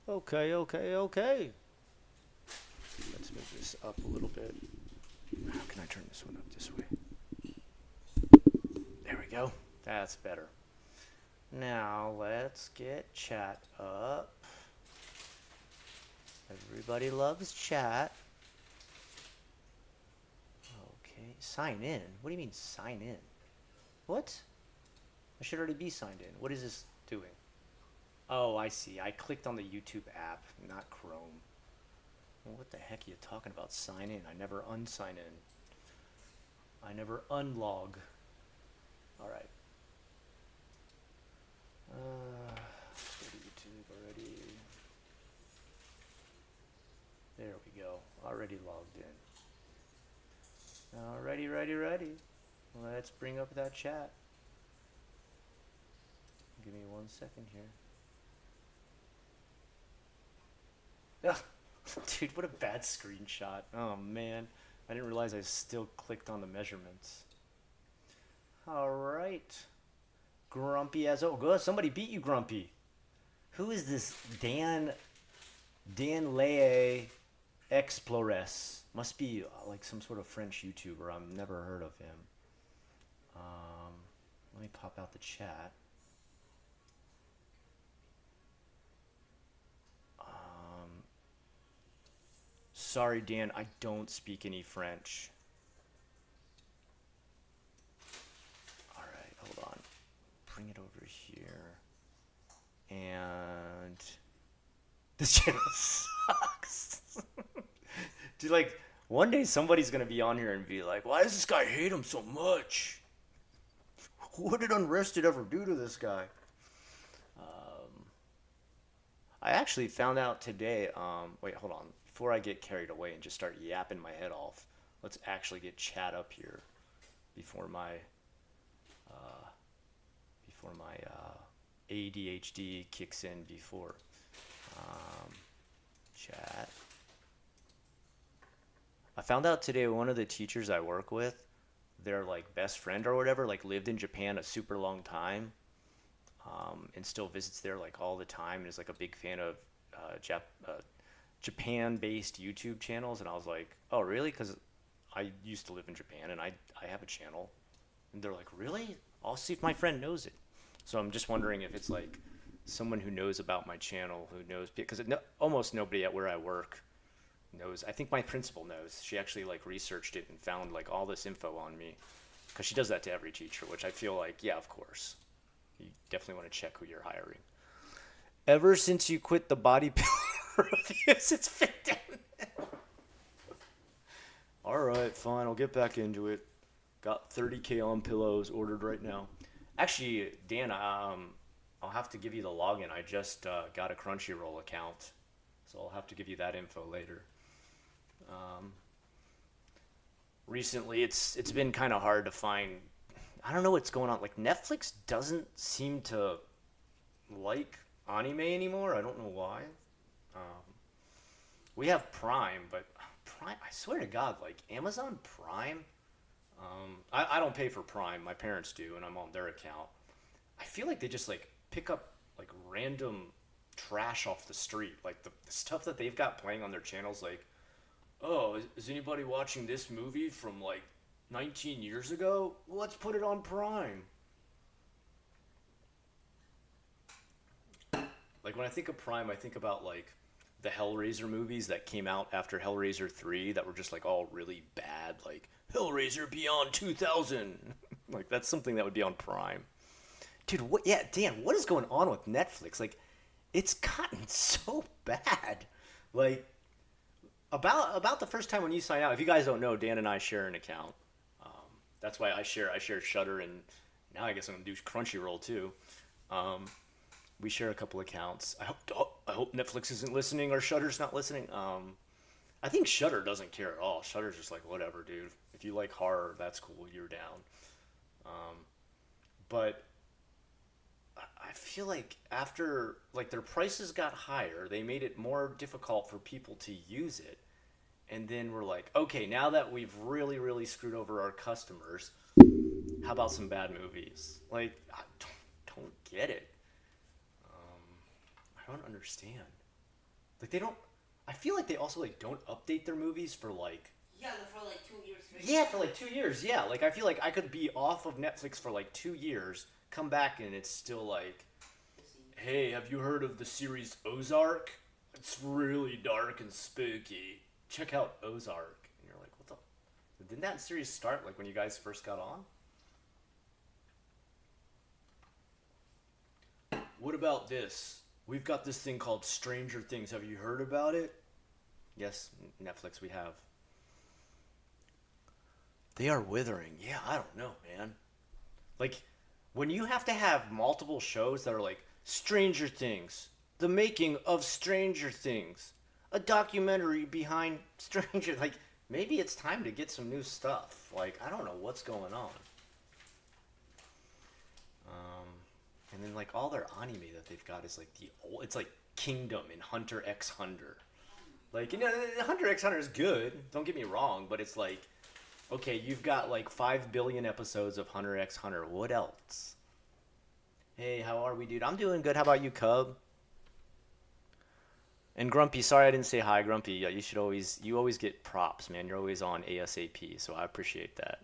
Okay, okay, okay. Let's move this up a little bit. How can I turn this one up this way? There we go. That's better. Now let's get chat up. Everybody loves chat. Okay, sign in. What do you mean sign in? What? I should already be signed in. What is this doing? Oh, I see. I clicked on the YouTube app, not Chrome. Well, what the heck are you talking about? Sign in. I never unsign in. I never unlog. All right. Let's go to YouTube already. There we go. Already logged in. Alrighty, ready. Let's bring up that chat. Give me 1 second here. Dude, what a bad screenshot. Oh man, I didn't realize I still clicked on the measurements. Alright. Grumpy as oh good. Somebody beat you, Grumpy. Who is this Dan Leye Explores? Must be like some sort of French YouTuber. I've never heard of him. Let me pop out the chat. Sorry, Dan, I don't speak any French. Alright, hold on. Bring it over here. And this channel sucks. Dude, like, one day somebody's gonna be on here and be like, why does this guy hate him so much? What did Unrested ever do to this guy? I actually found out today, wait, hold on. Before I get carried away and just start yapping my head off, let's actually get chat up here before my ADHD kicks in before chat. I found out today one of the teachers I work with, their like best friend or whatever, like lived in Japan a super long time, and still visits there like all the time, and is like a big fan of Japan-based YouTube channels. And I was like, oh really? Because I used to live in Japan and I have a channel. And they're like, really? I'll see if my friend knows it. So I'm just wondering if it's like someone who knows about my channel, who knows, because almost nobody at where I work knows. I think my principal knows. She actually like researched it and found like all this info on me, because she does that to every teacher, which I feel like, yeah, of course. You definitely want to check who you're hiring. Ever since you quit the body pillow reviews, it's been down. All right, fine. I'll get back into it. Got 30K on pillows ordered right now. Actually, Dan, I'll have to give you the login. I just got a Crunchyroll account, so I'll have to give you that info later. Recently, it's been kind of hard to find. I don't know what's going on. Like Netflix doesn't seem to like anime anymore. I don't know why. We have Prime, but Prime. I swear to God, like Amazon Prime. I don't pay for Prime. My parents do, and I'm on their account. I feel like they just like pick up like random trash off the street, like the stuff that they've got playing on their channels. Like, oh, is anybody watching this movie from like 19 years ago? Well, let's put it on Prime. Like when I think of Prime, I think about like the Hellraiser movies that came out after Hellraiser 3 that were just like all really bad, like Hellraiser Beyond 2000. Like that's something that would be on Prime. Dude, what? Yeah, Dan, what is going on with Netflix? Like, it's gotten so bad. Like, about the first time when you sign out. If you guys don't know, Dan and I share an account. Um, that's why I share Shutter, and now I guess I'm gonna do Crunchyroll too. Um, we share a couple accounts. I hope Netflix isn't listening or Shutter's not listening. I think Shutter doesn't care at all. Shutter's just like, whatever, dude. If you like horror, that's cool. You're down. But I feel like after like their prices got higher, they made it more difficult for people to use it. And then we're like, okay, now that we've really, really screwed over our customers, how about some bad movies? Like, I don't get it. I don't understand. Like they don't. I feel like they also like don't update their movies for like. Yeah, for like 2 years straight. Yeah, for like 2 years. Yeah, like I feel like I could be off of Netflix for like 2 years, come back and it's still like, hey, have you heard of the series Ozark? It's really dark and spooky. Check out Ozark. And you're like, what the? Didn't that series start like when you guys first got on? What about this? We've got this thing called Stranger Things. Have you heard about it? Yes, Netflix, we have. They are withering. Yeah, I don't know, man. Like, when you have to have multiple shows that are like Stranger Things, the making of Stranger Things, a documentary behind Stranger, like maybe it's time to get some new stuff. Like, I don't know what's going on. Um, and then like all their anime that they've got is like the old. It's like Kingdom and Hunter X Hunter. Like Hunter X Hunter is good. Don't get me wrong, but it's like, okay, you've got like 5 billion episodes of Hunter X Hunter. What else? Hey, how are we, dude? I'm doing good. How about you, Cub? And Grumpy, sorry I didn't say hi, Grumpy. Yeah, you always get props, man. You're always on ASAP, so I appreciate that.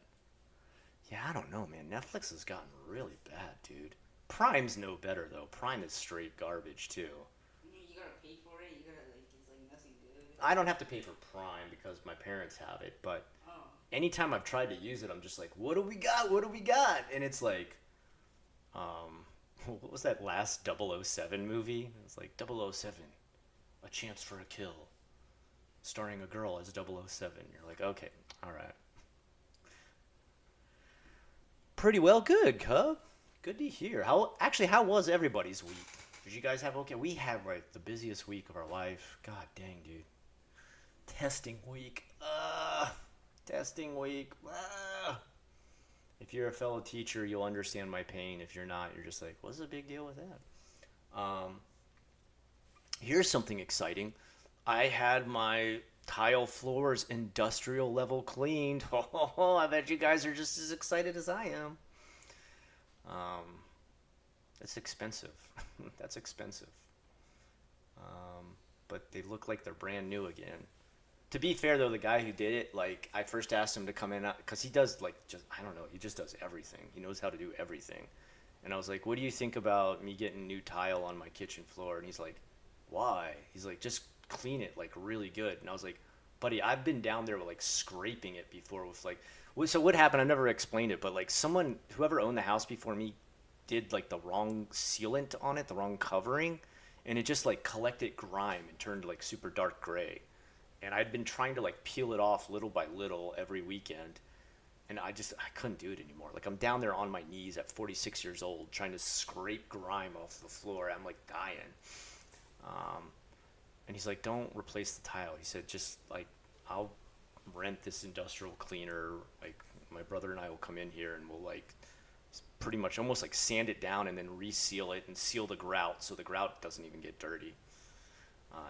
Yeah, I don't know, man. Netflix has gotten really bad, dude. Prime's no better though. Prime is straight garbage too. You gotta pay for it. You gotta like it's like nothing good. I don't have to pay for Prime because my parents have it, but Oh. anytime I've tried to use it, I'm just like, what do we got? What do we got? And it's like, what was that last 007 movie? It's like 007, A Chance for a Kill, starring a girl as 007. You're like, okay, all right. Pretty well, good, Cub. Good to hear. How was everybody's week? Did you guys have okay? We had like the busiest week of our life. God dang, dude. Testing week. Testing week. If you're a fellow teacher, you'll understand my pain. If you're not, you're just like, what's the big deal with that? Here's something exciting. I had my tile floors industrial level cleaned. Oh, I bet you guys are just as excited as I am. It's expensive. That's expensive. But they look like they're brand new again. To be fair though, the guy who did it, like I first asked him to come in because he does like just I don't know, he just does everything. He knows how to do everything. And I was like, "What do you think about me getting new tile on my kitchen floor?" And he's like, "Why?" He's like, "Just clean it like really good." And I was like, "Buddy, I've been down there like scraping it before with like so what happened? I never explained it, but like whoever owned the house before me did like the wrong sealant on it, the wrong covering, and it just like collected grime and turned like super dark gray. And I'd been trying to like peel it off little by little every weekend, and I couldn't do it anymore. Like I'm down there on my knees at 46 years old trying to scrape grime off the floor. I'm like dying. And he's like, "Don't replace the tile." He said, "Just like I'll rent this industrial cleaner. Like my brother and I will come in here and we'll like pretty much almost like sand it down and then reseal it and seal the grout so the grout doesn't even get dirty."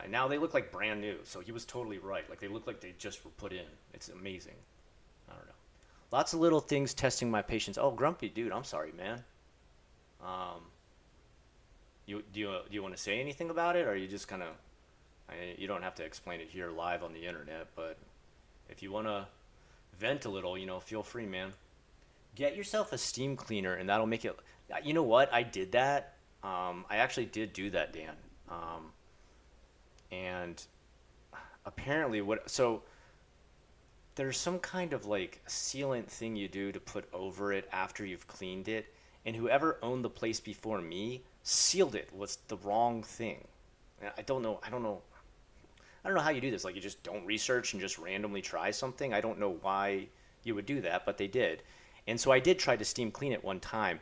And now they look like brand new. So he was totally right. Like they look like they just were put in. It's amazing. I don't know. Lots of little things testing my patience. Oh, Grumpy, dude, I'm sorry, man. Um, do you want to say anything about it, or are you just kind of? You don't have to explain it here live on the internet, but if you want to vent a little, feel free, man. Get yourself a steam cleaner, and that'll make it. You know what? I did that. I actually did do that, Dan. And apparently, there's some kind of like sealant thing you do to put over it after you've cleaned it, and whoever owned the place before me sealed it was the wrong thing. I don't know. I don't know how you do this. Like you just don't research and just randomly try something. I don't know why you would do that, but they did. And so I did try to steam clean it one time,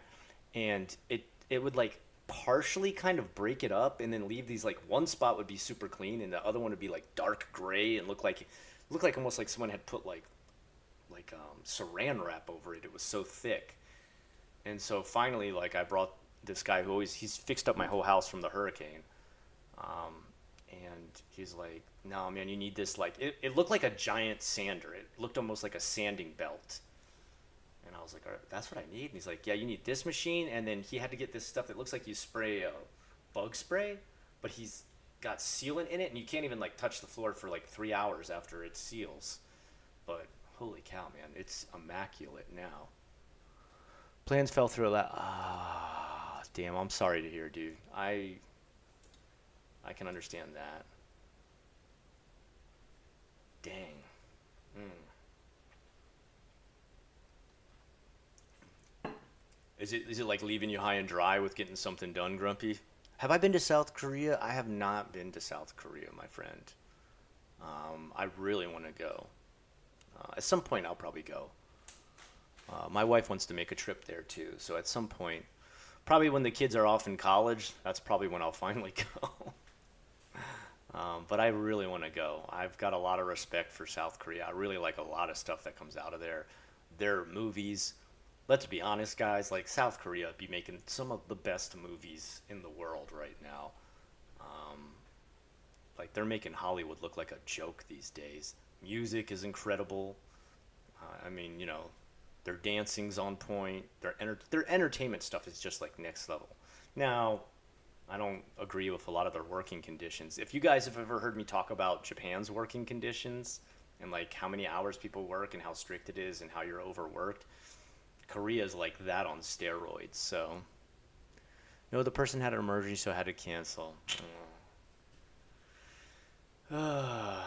and it would like partially kind of break it up and then leave these like one spot would be super clean and the other one would be like dark gray and look like almost like someone had put like saran wrap over it. It was so thick. And so finally, like I brought this guy he's fixed up my whole house from the hurricane. And he's like, "No, man, you need this." Like it looked like a giant sander. It looked almost like a sanding belt. And I was like, "All right, that's what I need." And he's like, "Yeah, you need this machine." And then he had to get this stuff that looks like you spray bug spray, but got sealant in it, and you can't even like touch the floor for like 3 hours after it seals. But holy cow, man, it's immaculate now. Plans fell through a lot. Ah, damn. I'm sorry to hear, dude. I can understand that. Dang. Mm. Is it like leaving you high and dry with getting something done, Grumpy? Have I been to South Korea? I have not been to South Korea, my friend. I really want to go. At some point, I'll probably go. My wife wants to make a trip there too, so at some point, probably when the kids are off in college, that's probably when I'll finally go. But I really want to go. I've got a lot of respect for South Korea. I really like a lot of stuff that comes out of there. Their movies. Let's be honest, guys. Like South Korea be making some of the best movies in the world right now. Like they're making Hollywood look like a joke these days. Music is incredible. I mean, their dancing's on point. Their entertainment stuff is just like next level. Now, I don't agree with a lot of their working conditions. If you guys have ever heard me talk about Japan's working conditions and like how many hours people work and how strict it is and how you're overworked, Korea's like that on steroids. So, no, the person had an emergency, so I had to cancel. How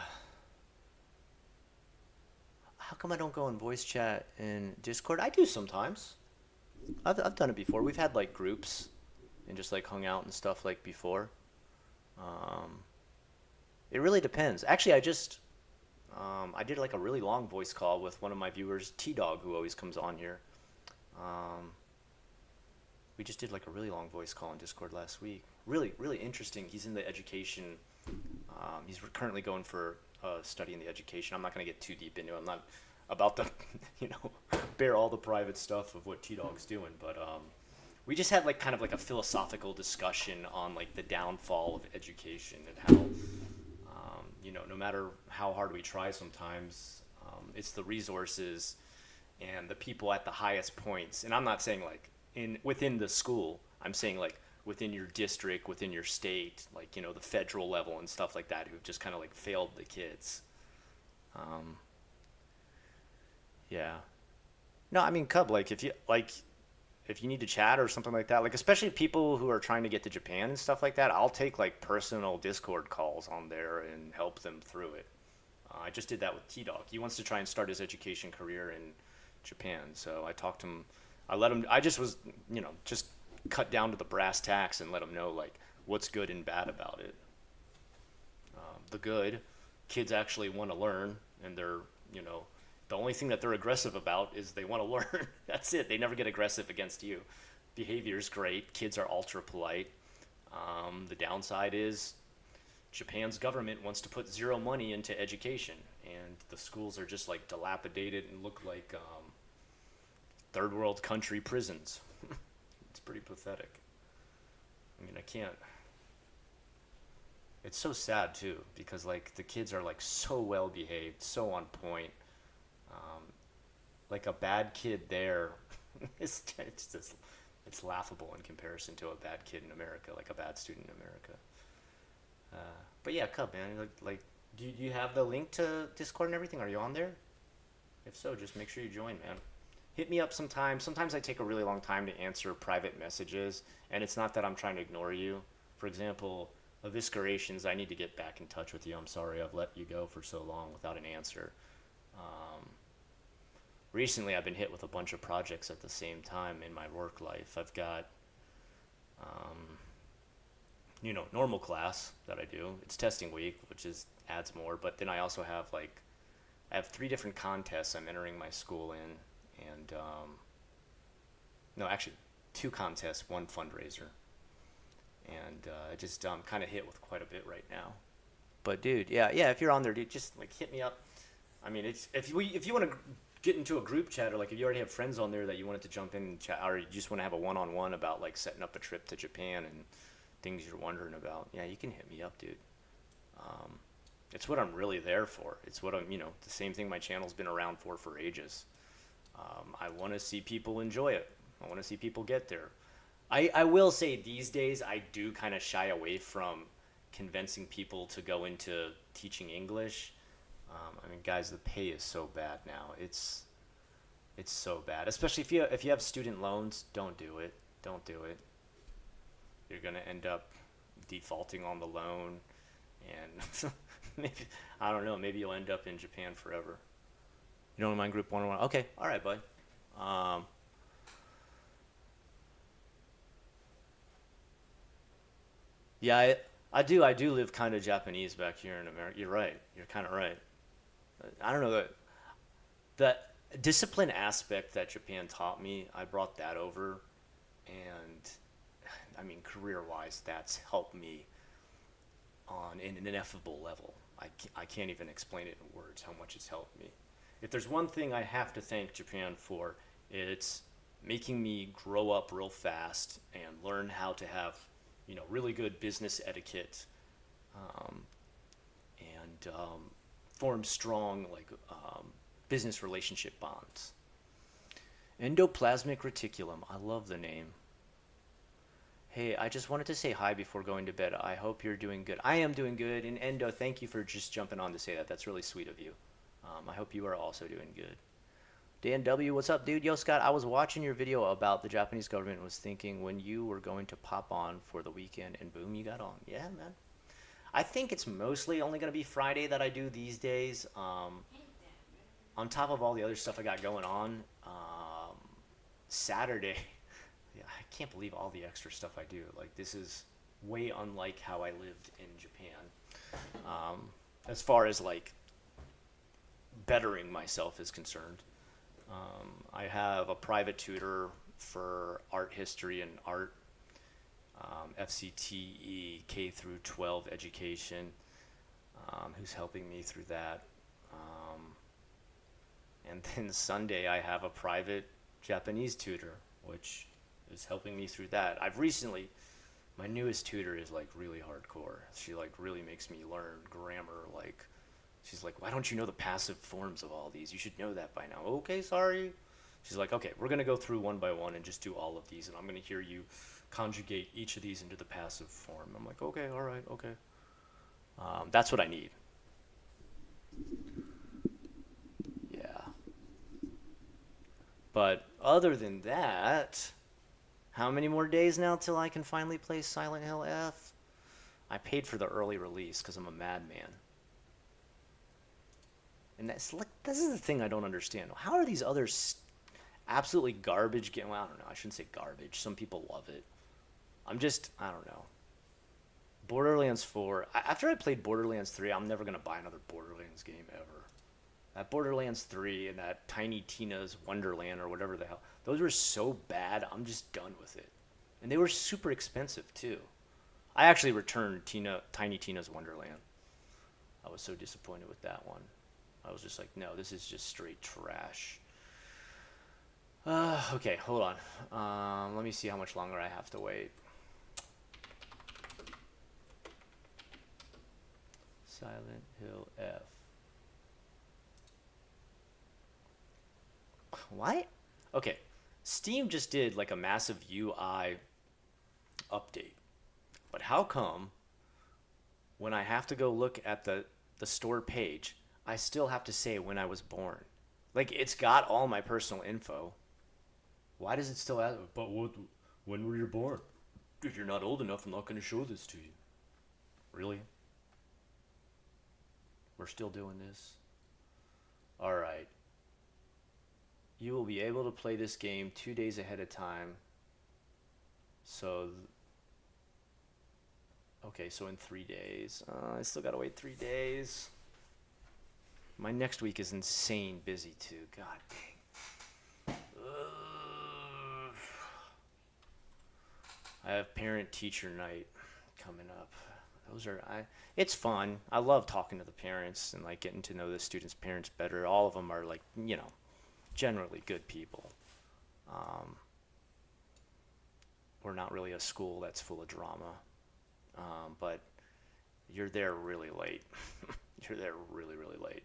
come I don't go in voice chat in Discord? I do sometimes. I've done it before. We've had like groups and just like hung out and stuff like before. Um, it really depends. Actually, I did like a really long voice call with one of my viewers, T Dog, who always comes on here. Um, we just did like a really long voice call in Discord last week. Really, really interesting. He's in the education. He's currently going for study in the education. I'm not going to get too deep into it. I'm not about to, bear all the private stuff of what T Dog's doing. But we just had like kind of like a philosophical discussion on like the downfall of education and how, no matter how hard we try sometimes, it's the resources and the people at the highest points. And I'm not saying like within the school. I'm saying like within your district, within your state, like the federal level and stuff like that, who've just kind of like failed the kids. Um, yeah. No, I mean, Cub, like if you need to chat or something like that, like especially people who are trying to get to Japan and stuff like that, I'll take like personal Discord calls on there and help them through it. I just did that with T Dog. He wants to try and start his education career in Japan, so I talked to him. I let him. I just was, just cut down to the brass tacks and let him know like what's good and bad about it. The good, kids actually want to learn, and they're, the only thing that they're aggressive about is they want to learn. That's it. They never get aggressive against you. Behavior is great. Kids are ultra polite. The downside is Japan's government wants to put zero money into education, and the schools are just like dilapidated and look like third world country prisons. It's pretty pathetic. I mean, I can't. It's so sad too because like the kids are like so well behaved, so on point. Um, like a bad kid there, it's just it's laughable in comparison to a bad kid in America, like a bad student in America. But yeah, Cub man, like do you have the link to Discord and everything? Are you on there? If so, just make sure you join, man. Hit me up sometime. Sometimes I take a really long time to answer private messages, and it's not that I'm trying to ignore you. For example, eviscerations, I need to get back in touch with you. I'm sorry I've let you go for so long without an answer. Um, Recently, I've been hit with a bunch of projects at the same time in my work life. I've got, um, normal class that I do. It's testing week, which adds more. But then I also have I have 3 different contests I'm entering my school in, and no, actually 2 contests, 1 fundraiser, and I just kind of hit with quite a bit right now. But dude, yeah, if you're on there, dude, just like hit me up. I mean, it's if you want to get into a group chat, or like if you already have friends on there that you wanted to jump in and chat, or you just want to have a one-on-one about like setting up a trip to Japan and things you're wondering about, yeah, you can hit me up, dude. Um, it's what I'm really there for. It's what I'm, the same thing my channel's been around for ages. I want to see people enjoy it. I want to see people get there. I will say these days I do kind of shy away from convincing people to go into teaching English. I mean, guys, the pay is so bad now. It's so bad. Especially if you have student loans, don't do it. Don't do it. You're gonna end up defaulting on the loan, and maybe I don't know. Maybe you'll end up in Japan forever. You don't mind group 101? Okay, all right, bud. Um, yeah, I do live kind of Japanese back here in America. You're right. You're kind of right. I don't know the discipline aspect that Japan taught me. I brought that over, and I mean, career wise, that's helped me on an ineffable level. I can't even explain it in words how much it's helped me. If there's one thing I have to thank Japan for, it's making me grow up real fast and learn how to have, really good business etiquette, um, and form strong business relationship bonds. Endoplasmic reticulum. I love the name. Hey, I just wanted to say hi before going to bed. I hope you're doing good. I am doing good. And Endo, thank you for just jumping on to say that. That's really sweet of you. I hope you are also doing good. Dan W, what's up, dude? Yo, Scott, I was watching your video about the Japanese government and was thinking when you were going to pop on for the weekend, and boom, you got on. Yeah, man. I think it's mostly only going to be Friday that I do these days. On top of all the other stuff I got going on, Saturday, yeah, I can't believe all the extra stuff I do. Like, this is way unlike how I lived in Japan. As far as bettering myself is concerned. I have a private tutor for art history and art, FCTE K through 12 education, who's helping me through that. And then Sunday I have a private Japanese tutor, which is helping me through that. My newest tutor is really hardcore. She really makes me learn grammar. She's like, why don't you know the passive forms of all these? You should know that by now. Okay, sorry. She's like, okay, we're going to go through one by one and just do all of these, and I'm going to hear you conjugate each of these into the passive form. I'm like, okay, all right, okay. That's what I need. Yeah. But other than that, how many more days now till I can finally play Silent Hill F? I paid for the early release because I'm a madman. And this is the thing I don't understand. How are these others absolutely garbage games? Well, I don't know. I shouldn't say garbage. Some people love it. I don't know. Borderlands 4. After I played Borderlands 3, I'm never going to buy another Borderlands game ever. That Borderlands 3 and that Tiny Tina's Wonderland or whatever the hell, those were so bad, I'm just done with it. And they were super expensive, too. I actually returned Tiny Tina's Wonderland. I was so disappointed with that one. I was just like, no, this is just straight trash. Okay, hold on. Let me see how much longer I have to wait. Silent Hill F. What? Okay, Steam just did a massive UI update. But how come when I have to go look at the store page, I still have to say when I was born? It's got all my personal info. Why does it still ask? But when were you born? If you're not old enough, I'm not going to show this to you. Really? We're still doing this? Alright. You will be able to play this game 2 days ahead of time. So... Okay, so in 3 days. I still gotta wait 3 days. My next week is insane busy too. God dang. Ugh. I have parent-teacher night coming up. It's fun. I love talking to the parents and getting to know the students' parents better. All of them are generally good people. We're not really a school that's full of drama. But you're there really late. You're there really, really late.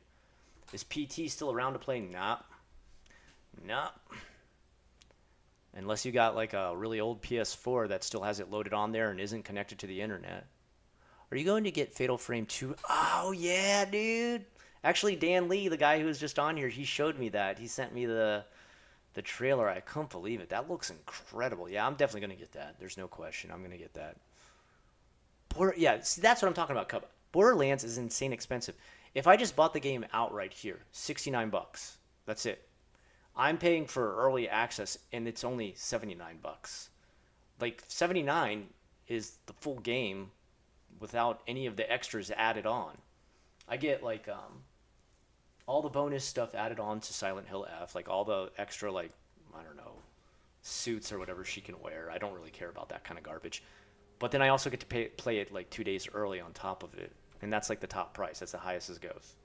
Is PT still around to play? Nah. Nah. Unless you got a really old PS4 that still has it loaded on there and isn't connected to the internet. Are you going to get Fatal Frame 2? Oh, yeah, dude. Actually, Dan Lee, the guy who was just on here, he showed me that. He sent me the trailer. I couldn't believe it. That looks incredible. Yeah, I'm definitely going to get that. There's no question. I'm going to get that. Yeah, see, that's what I'm talking about, Cub. Borderlands is insane expensive. If I just bought the game outright here, 69 bucks. That's it. I'm paying for early access and it's only 79 bucks. Like 79 is the full game without any of the extras added on. I get like all the bonus stuff added on to Silent Hill F, like all the extra like I don't know, suits or whatever she can wear. I don't really care about that kind of garbage. But then I also get to play it like 2 days early on top of it. And that's like the top price. That's the highest it goes.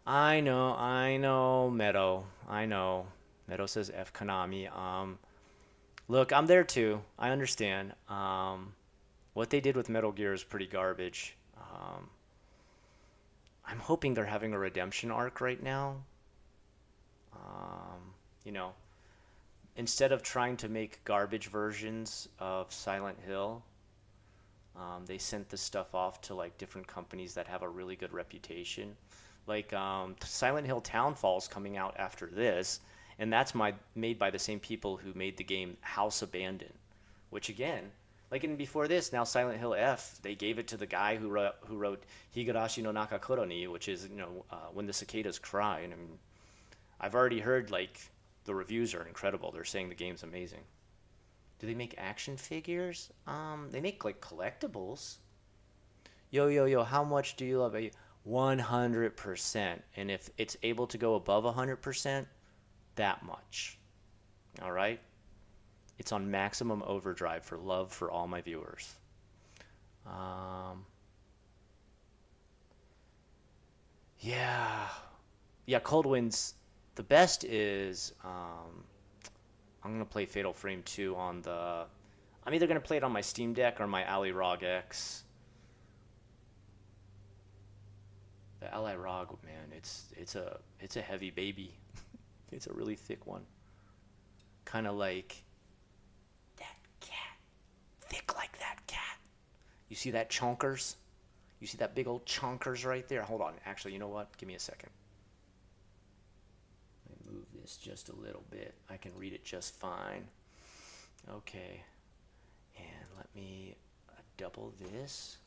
I know, Meadow. I know. Meadow says F Konami. Look, I'm there too. I understand. What they did with Metal Gear is pretty garbage. I'm hoping they're having a redemption arc right now. You know, instead of trying to make garbage versions of Silent Hill, they sent this stuff off to like different companies that have a really good reputation. Like Silent Hill Townfall's coming out after this, and that's made by the same people who made the game House Abandoned, which again, like in before this, now Silent Hill F, they gave it to the guy who wrote Higurashi no Nakakoro ni, which is When the Cicadas Cry. And I mean, I've already heard like the reviews are incredible. They're saying the game's amazing. Do they make action figures? They make like collectibles. Yo, how much do you love it? 100%. And if it's able to go above 100%, that much. All right? It's on maximum overdrive for love for all my viewers. Yeah. Yeah, Cold Winds. The best is I'm going to play Fatal Frame 2 on the... I'm either going to play it on my Steam Deck or my Ally ROG X. The Ally ROG, man, it's a heavy baby. It's a really thick one. Kind of like that cat. Thick like that cat. You see that chonkers? You see that big old chonkers right there? Hold on. Actually, you know what? Give me a second. Let me move this just a little bit. I can read it just fine. Okay. And let me double this.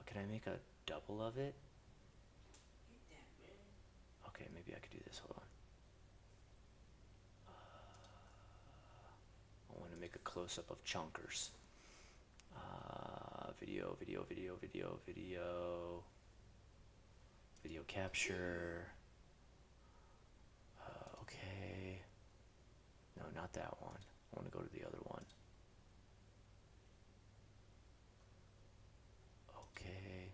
Can I make a double of it? Okay, maybe I could do this. Hold on. I want to make a close-up of chonkers. Video capture. Okay. No, not that one. I want to go to the other one. Okay.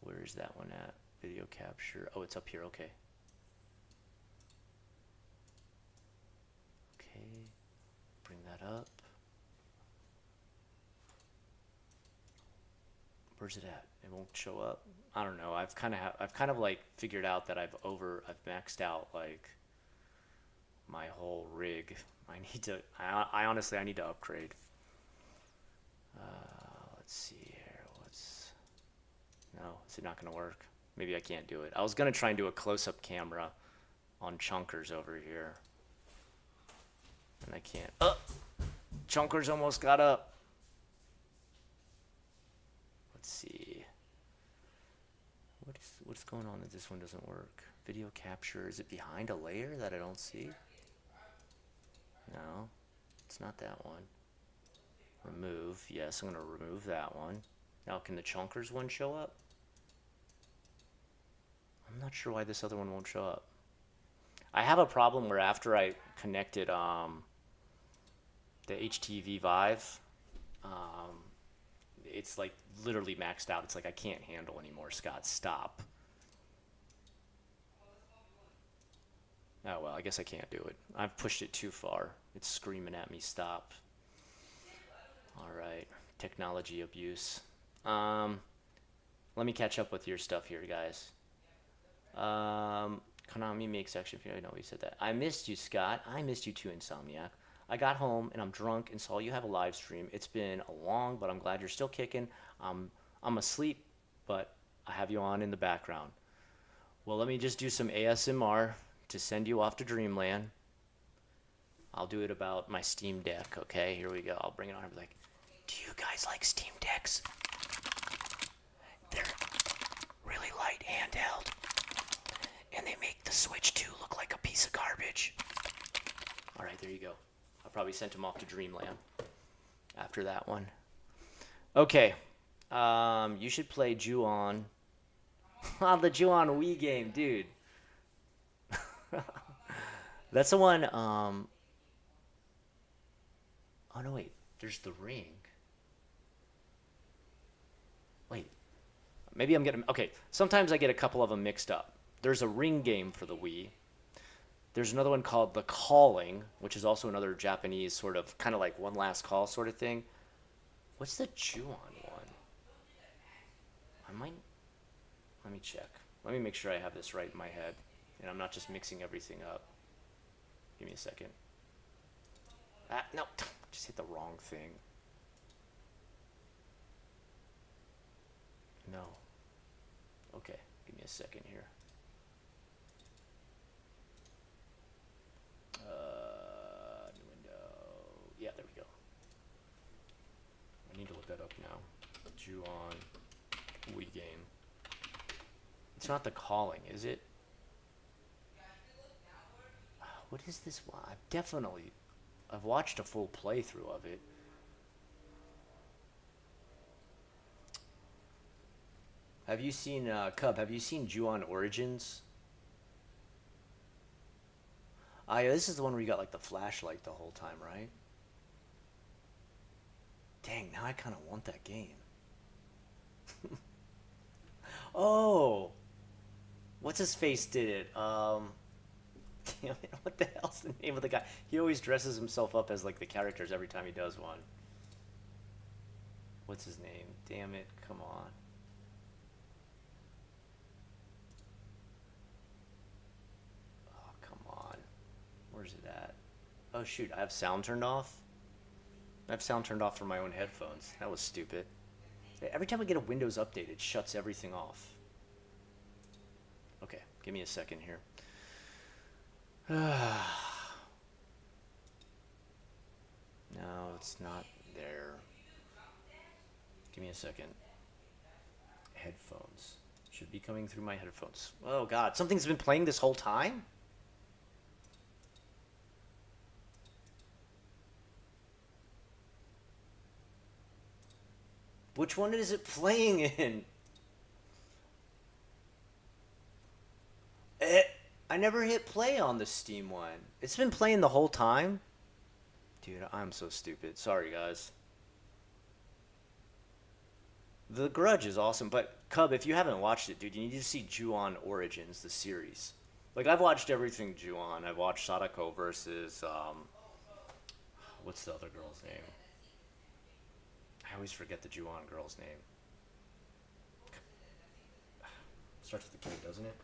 Where is that one at? Video capture. Oh, it's up here. Okay. Okay. Bring that up. Where's it at? It won't show up. I don't know. I've kind of like figured out that I've maxed out like my whole rig. I honestly need to upgrade. Let's see here. No, is it not gonna work? Maybe I can't do it. I was gonna try and do a close-up camera on chunkers over here, and I can't. Chunkers almost got up. Let's see. What's going on that this one doesn't work? Video capture. Is it behind a layer that I don't see? No, it's not that one. Remove. Yes, I'm gonna remove that one. Now, can the chunkers one show up? I'm not sure why this other one won't show up. I have a problem where after I connected the HTV Vive, it's like literally maxed out. It's like I can't handle anymore. Scott, stop. Oh well, I guess I can't do it. I've pushed it too far. It's screaming at me, stop. Alright, technology abuse. Let me catch up with your stuff here, guys. Konami makes action figures. I know we said that. I missed you, Scott. I missed you too, Insomniac. I got home and I'm drunk and saw you have a live stream. It's been a long, but I'm glad you're still kicking. I'm asleep, but I have you on in the background. Well, let me just do some ASMR to send you off to dreamland. I'll do it about my Steam Deck, okay? Here we go. I'll bring it on. I'll be like, do you guys like Steam Decks? They're really light handheld, and they make the Switch 2 look like a piece of garbage. All right, there you go. I probably sent him off to dreamland after that one. Okay, you should play Ju-on. Oh, the Ju-on Wii game, dude. That's the one. Oh no, wait. There's the ring. Wait. Maybe I'm getting. Okay, sometimes I get a couple of them mixed up. There's a ring game for the Wii. There's another one called The Calling, which is also another Japanese sort of kind of like one last call sort of thing. What's the Ju-on one? I might. Let me check. Let me make sure I have this right in my head, and I'm not just mixing everything up. Give me a second. Ah, no, just hit the wrong thing. No. Okay, give me a second here. New window. Yeah, there we go. I need to look that up now. Ju-on Wii game. It's not The Calling, is it? What is this one? I've watched a full playthrough of it. Have you seen, Cub, have you seen Ju-on Origins? Yeah, this is the one where you got like the flashlight the whole time, right? Dang, now I kind of want that game. Oh! What's his face did it? Damn it, what the hell's the name of the guy? He always dresses himself up as like the characters every time he does one. What's his name? Damn it, come on. Oh, come on. Where's it at? Oh shoot, I have sound turned off? I have sound turned off from my own headphones. That was stupid. Every time I get a Windows update, it shuts everything off. Okay, give me a second here. No, it's not there. Give me a second. Headphones. Should be coming through my headphones. Oh god, something's been playing this whole time? Which one is it playing in? I never hit play on the Steam one. It's been playing the whole time? Dude, I'm so stupid. Sorry, guys. The Grudge is awesome, but Cub, if you haven't watched it, dude, you need to see Ju-on Origins, the series. Like, I've watched everything Ju-on. I've watched Sadako versus, what's the other girl's name? I always forget the Ju-on girl's name. Starts with a K, doesn't it?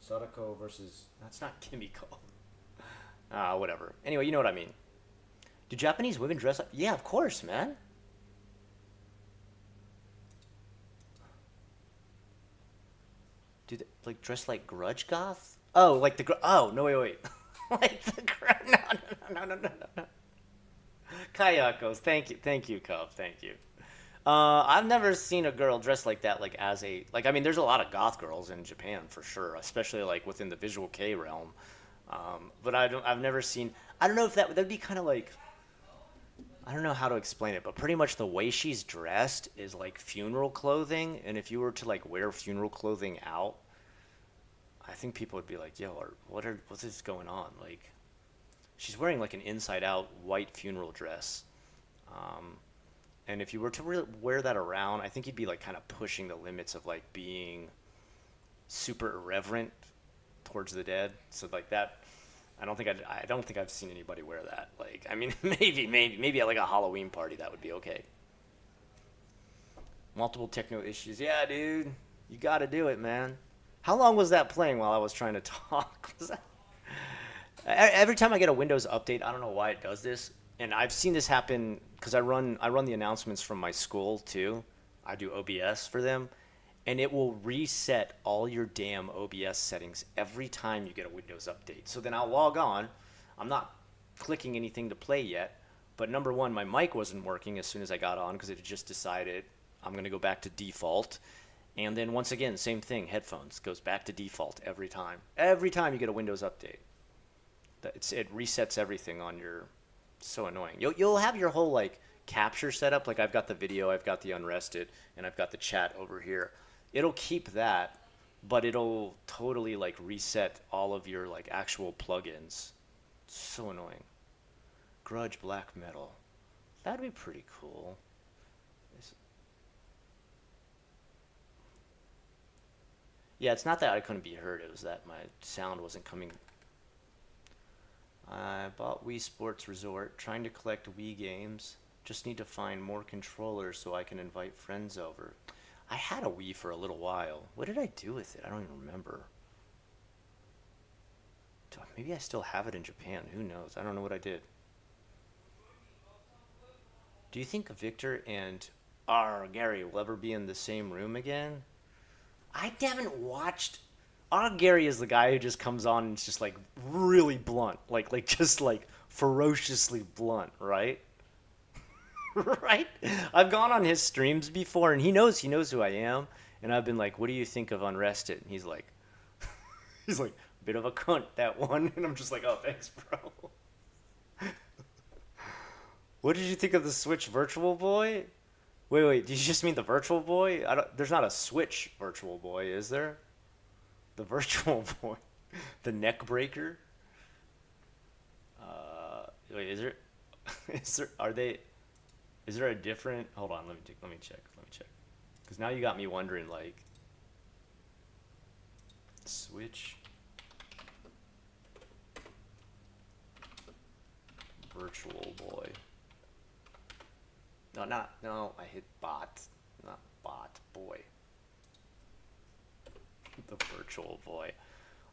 Sadako versus... That's not Kimiko. Whatever. Anyway, you know what I mean. Do Japanese women dress up? Yeah, of course, man. Do they, like, dress like Grudge Goth? Oh, like the... Oh, no, wait. Like the... No. Kayakos, thank you, Cub, thank you. I've never seen a girl dressed like that, like as a like. I mean, there's a lot of goth girls in Japan for sure, especially like within the visual K realm. But I've never seen. I don't know if that'd be kind of like. I don't know how to explain it, but pretty much the way she's dressed is like funeral clothing, and if you were to like wear funeral clothing out, I think people would be like, "Yo, what's this going on?" Like, she's wearing like an inside-out white funeral dress. And if you were to really wear that around, I think you'd be like kind of pushing the limits of like being super irreverent towards the dead. So like that, I don't think I've seen anybody wear that. Like, I mean, maybe at like a Halloween party that would be okay. Multiple techno issues, yeah, dude, you got to do it, man. How long was that playing while I was trying to talk? Was that... Every time I get a Windows update, I don't know why it does this, and I've seen this happen because I run the announcements from my school too. I do OBS for them, and it will reset all your damn OBS settings every time you get a Windows update. So then I'll log on. I'm not clicking anything to play yet, but number one, my mic wasn't working as soon as I got on because it had just decided I'm gonna go back to default. And then once again, same thing, headphones goes back to default every time. Every time you get a Windows update. It resets everything on your. So annoying. You'll have your whole like capture setup. Like I've got the video, I've got the unrested, and I've got the chat over here. It'll keep that, but it'll totally like reset all of your like actual plugins. So annoying. Grudge black metal. That'd be pretty cool. Yeah, it's not that I couldn't be heard. It was that my sound wasn't coming. I bought Wii Sports Resort, trying to collect Wii games. Just need to find more controllers so I can invite friends over. I had a Wii for a little while. What did I do with it? I don't even remember. Maybe I still have it in Japan. Who knows? I don't know what I did. Do you think Victor and Gary will ever be in the same room again? I haven't watched. Gary is the guy who just comes on and it's just like really blunt, like just like ferociously blunt, right? Right? I've gone on his streams before, and he knows who I am, and I've been like, "What do you think of Unrested?" And he's like, "Bit of a cunt that one," and I'm just like, "Oh, thanks, bro." What did you think of the Switch Virtual Boy? Wait, did you just mean the Virtual Boy? There's not a Switch Virtual Boy, is there? The Virtual Boy, the neck breaker. Wait, is there? Is there? Are they? Is there a different? Hold on, let me check. Because now you got me wondering, like, Switch Virtual Boy. No. I hit bot, not bot boy. The Virtual Boy.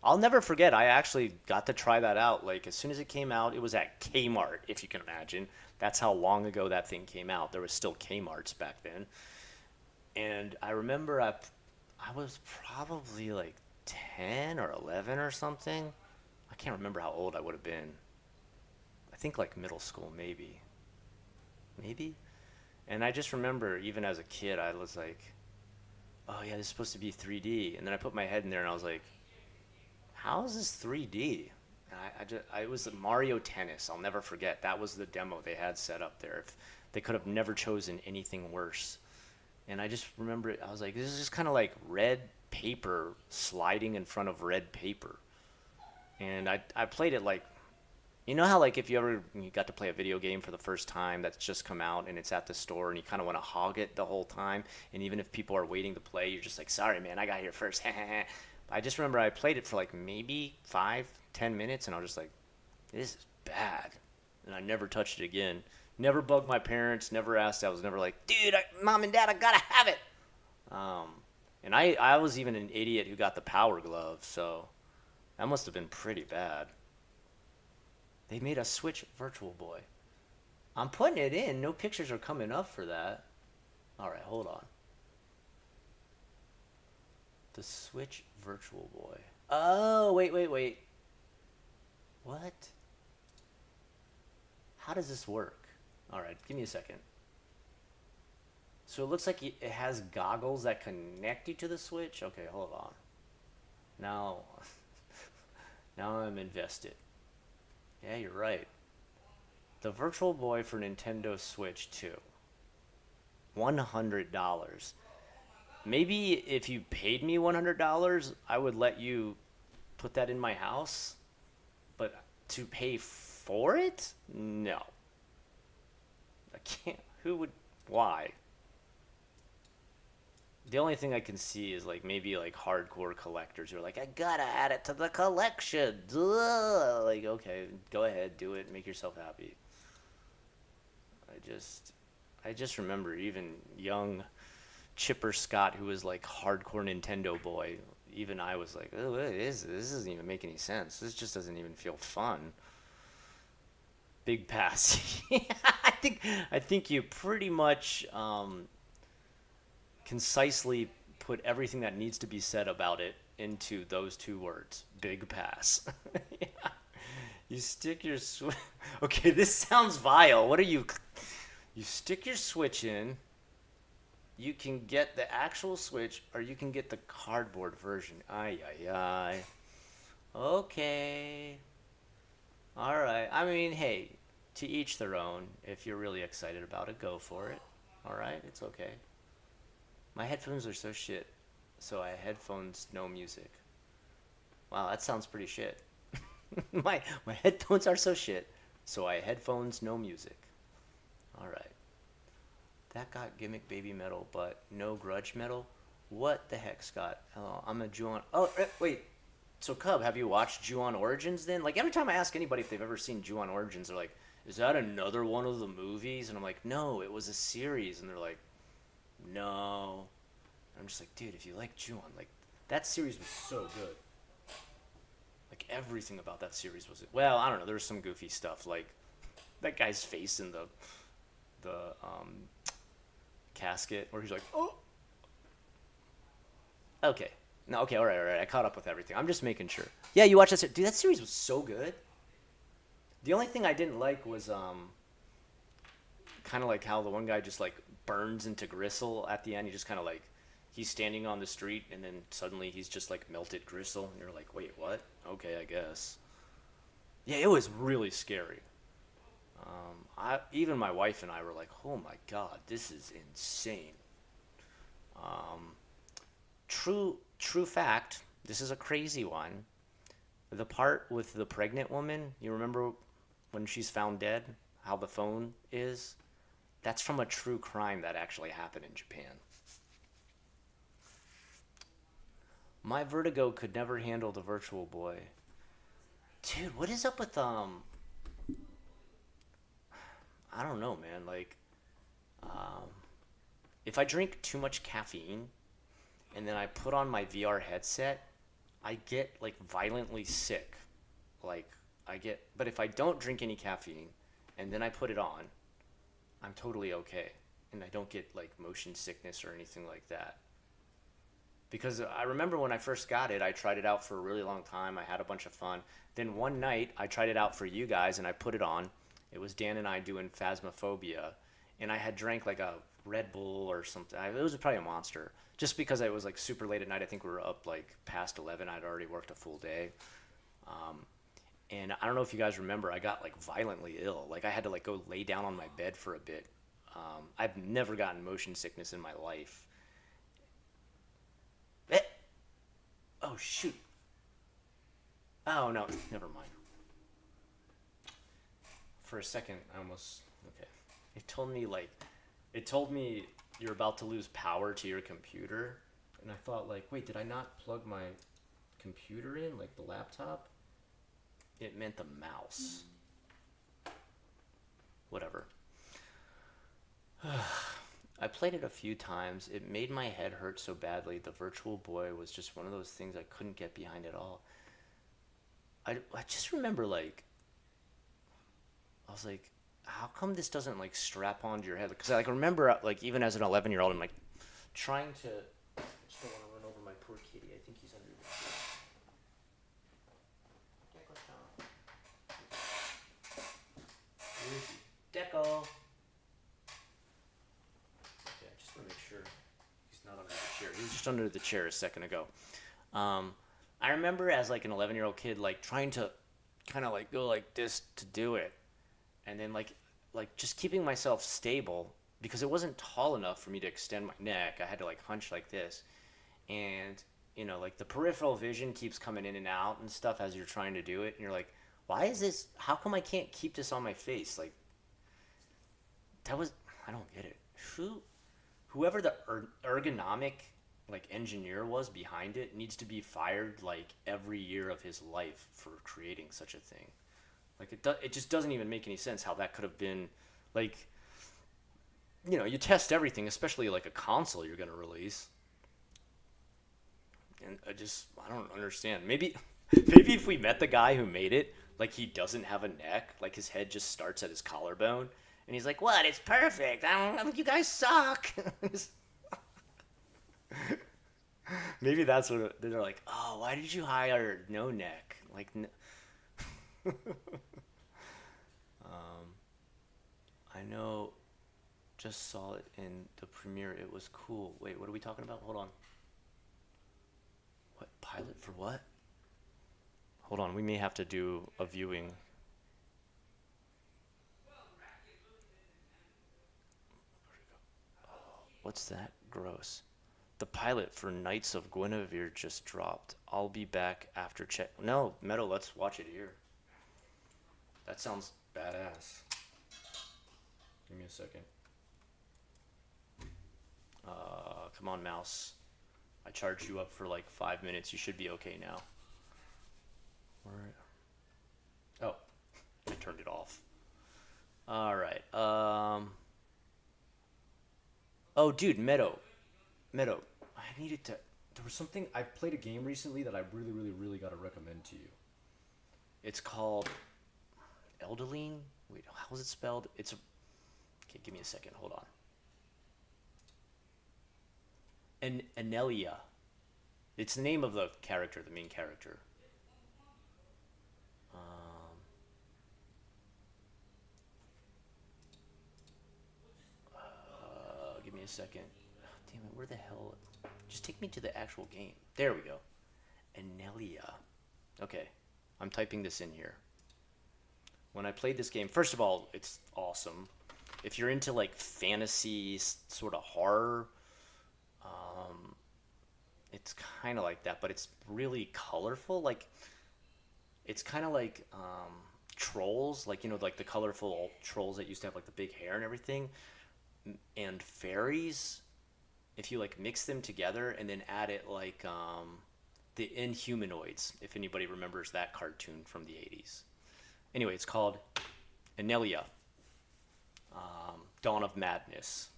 I'll never forget. I actually got to try that out. Like as soon as it came out, it was at Kmart, if you can imagine. That's how long ago that thing came out. There was still Kmarts back then. And I remember I was probably like 10 or 11 or something. I can't remember how old I would have been. I think like middle school, maybe. Maybe? And I just remember even as a kid, I was like, oh yeah, this is supposed to be 3D. And then I put my head in there and I was like, how is this 3D? And it was Mario Tennis. I'll never forget. That was the demo they had set up there. If they could have never chosen anything worse. And I just remember it. I was like, this is just kind of like red paper sliding in front of red paper. And I played it like, you know how like if you got to play a video game for the first time that's just come out and it's at the store and you kind of want to hog it the whole time, and even if people are waiting to play, you're just like, sorry man, I got here first. I just remember I played it for like maybe 5-10 minutes and I was just like, this is bad, and I never touched it again. Never bugged my parents, never asked. I was never like, dude, mom and dad, I gotta have it. And I was even an idiot who got the Power Glove, so that must have been pretty bad. They made a Switch Virtual Boy. I'm putting it in. No pictures are coming up for that. All right, hold on. The Switch Virtual Boy. Oh, wait. What? How does this work? All right, give me a second. So it looks like it has goggles that connect you to the Switch. Okay, hold on. Now I'm invested. Yeah, you're right. The Virtual Boy for Nintendo Switch 2. $100. Maybe if you paid me $100, I would let you put that in my house. But to pay for it? No. I can't. Why? The only thing I can see is like maybe like hardcore collectors who are like, I gotta add it to the collection. Ugh. Like, okay, go ahead, do it, make yourself happy. I just remember even young Chipper Scott, who was like hardcore Nintendo boy. even I was like, oh, what is this? This doesn't even make any sense. This just doesn't even feel fun. Big pass. I think you pretty much concisely put everything that needs to be said about it into those two words. Big pass. Yeah. You stick your Okay, this sounds vile. What are you? You stick your Switch in. You can get the actual Switch, or you can get the cardboard version. Ay ay ay. Okay. All right. I mean, hey, to each their own. If you're really excited about it, go for it. All right, it's okay. My headphones are so shit. So I headphones, no music. Wow, that sounds pretty shit. My headphones are so shit. So I headphones, no music. All right. That got gimmick baby metal, but no grudge metal. What the heck, Scott? Oh, I'm a Ju-on. Oh, wait. So Cub, have you watched Ju-on Origins then? Like every time I ask anybody if they've ever seen Ju-on Origins, they're like, "Is that another one of the movies?" And I'm like, "No, it was a series." And they're like, "No." And I'm just like, "Dude, if you like Ju-on, like that series was so good. Like everything about that series was well, I don't know. There was some goofy stuff like that guy's face in the casket where he's like, "Oh." Okay. No, okay, all right, all right. I caught up with everything. I'm just making sure. Yeah, you watched that series. Dude, that series was so good. The only thing I didn't like was kind of like how the one guy just like burns into gristle at the end. He just kind of like he's standing on the street and then suddenly he's just like melted gristle and you're like, "Wait, what?" Okay, I guess. Yeah, it was really scary. I even my wife and I were like, "Oh my god, this is insane." True fact. This is a crazy one. The part with the pregnant woman, you remember when she's found dead, how the phone is? That's from a true crime that actually happened in Japan. My vertigo could never handle the virtual boy. Dude, what is up with I don't know, man. Like if I drink too much caffeine and then I put on my VR headset, I get like violently sick. Like but if I don't drink any caffeine and then I put it on, I'm totally okay. And I don't get like motion sickness or anything like that. Because I remember when I first got it, I tried it out for a really long time. I had a bunch of fun. Then one night, I tried it out for you guys and I put it on. It was Dan and I doing Phasmophobia. And I had drank like a Red Bull or something. It was probably a Monster. Just because it was like super late at night. I think we were up like past 11. I'd already worked a full day. And I don't know if you guys remember, I got like violently ill. Like I had to like go lay down on my bed for a bit. I've never gotten motion sickness in my life. Eh. Oh shoot. Oh no, never mind. For a second, I almost okay. It told me you're about to lose power to your computer, and I thought like, wait, did I not plug my computer in, like the laptop? It meant the mouse. Whatever. I played it a few times. It made my head hurt so badly. The Virtual Boy was just one of those things I couldn't get behind at all. I just remember like I was like, how come this doesn't like strap onto your head? Because I like remember like even as an 11-year-old, I'm like trying to. I just don't want to run over my poor kitty. I think he's under the chair. Where is he? Deco. Yeah, just to make sure he's not under the chair. He was just under the chair a second ago. I remember as like an 11-year-old kid, like trying to kind of like go like this to do it, and then like just keeping myself stable because it wasn't tall enough for me to extend my neck. I had to like hunch like this, and like the peripheral vision keeps coming in and out and stuff as you're trying to do it, and you're like, why is this? How come I can't keep this on my face? Like that was I don't get it. Whoever the ergonomic like engineer was behind it needs to be fired like every year of his life for creating such a thing. Like it just doesn't even make any sense how that could have been like you test everything, especially like a console you're going to release. And I don't understand. Maybe maybe if we met the guy who made it, like he doesn't have a neck, like his head just starts at his collarbone, and he's like, "What? It's perfect. I don't. You guys suck." Maybe that's what they're like. Oh, why did you hire no neck? Like, I know. Just saw it in the premiere. It was cool. Wait, what are we talking about? Hold on. What pilot for what? Hold on. We may have to do a viewing. What's that? Gross. The pilot for Knights of Guinevere just dropped. I'll be back after check. No, Meadow, let's watch it here. That sounds badass. Give me a second. Come on, mouse. I charged you up for like 5 minutes. You should be okay now. Where? Oh, I turned it off. All right. Oh, dude, Meadow. I needed to. There was something. I played a game recently that I really, really, really got to recommend to you. It's called Eldeline. Wait, how's it spelled? Okay, give me a second. Hold on. Anelia. It's the name of the character, the main character. Um, Give me a second. Oh, damn it, where the hell? Just take me to the actual game. There we go. Anelia. Okay, I'm typing this in here. When I played this game, first of all, it's awesome. If you're into like fantasy sort of horror, it's kind of like that, but it's really colorful. Like it's kind of like trolls, like like the colorful trolls that used to have like the big hair and everything, and fairies. If you like mix them together and then add it like the Inhumanoids, if anybody remembers that cartoon from the 80s. Anyway, it's called Anelia, Dawn of Madness.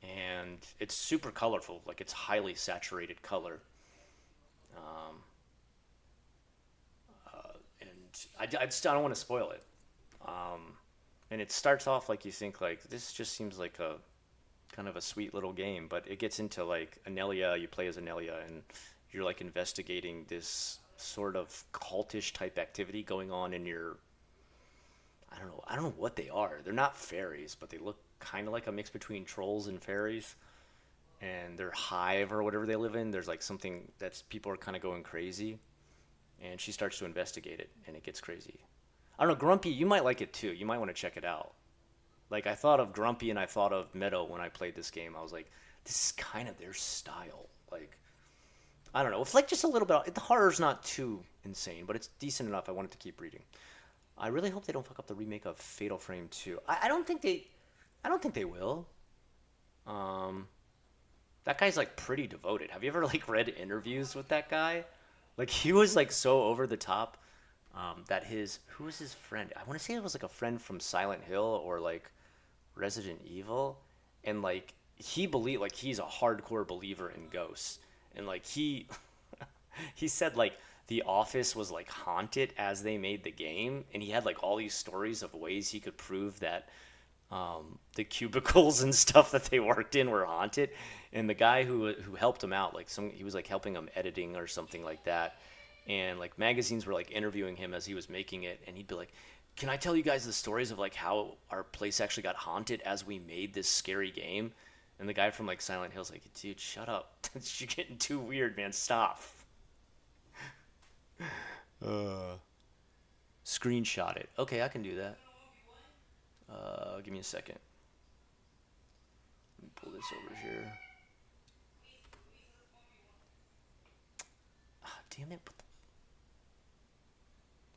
And it's super colorful, like it's highly saturated color. Um, and I just I don't want to spoil it. And it starts off like you think like this just seems like a kind of a sweet little game, but it gets into like Anelia. You play as Anelia, and you're like investigating this sort of cultish type activity going on in your. I don't know what they are. They're not fairies, but they look kind of like a mix between trolls and fairies. And their hive or whatever they live in, there's like something that's people are kind of going crazy, and she starts to investigate it, and it gets crazy. I don't know, Grumpy, you might like it too. You might want to check it out. Like I thought of Grumpy and I thought of Meadow when I played this game. I was like, this is kind of their style. Like, I don't know. It's like just a little bit. The horror's not too insane, but it's decent enough. I wanted to keep reading. I really hope they don't fuck up the remake of Fatal Frame 2. I don't think they. I don't think they will. That guy's like pretty devoted. Have you ever like read interviews with that guy? Like he was like so over the top. That who was his friend? I want to say it was like a friend from Silent Hill or like Resident Evil, and like he believed like he's a hardcore believer in ghosts, and like he said like the office was like haunted as they made the game, and he had like all these stories of ways he could prove that the cubicles and stuff that they worked in were haunted. And the guy who helped him out, like he was like helping him editing or something like that, and like magazines were like interviewing him as he was making it, and he'd be like, can I tell you guys the stories of like how our place actually got haunted as we made this scary game? And the guy from like Silent Hill's like, dude, shut up. You're getting too weird, man. Stop. Screenshot it. Okay, I can do that. Give me a second. Let me pull this over here. Ah, damn it.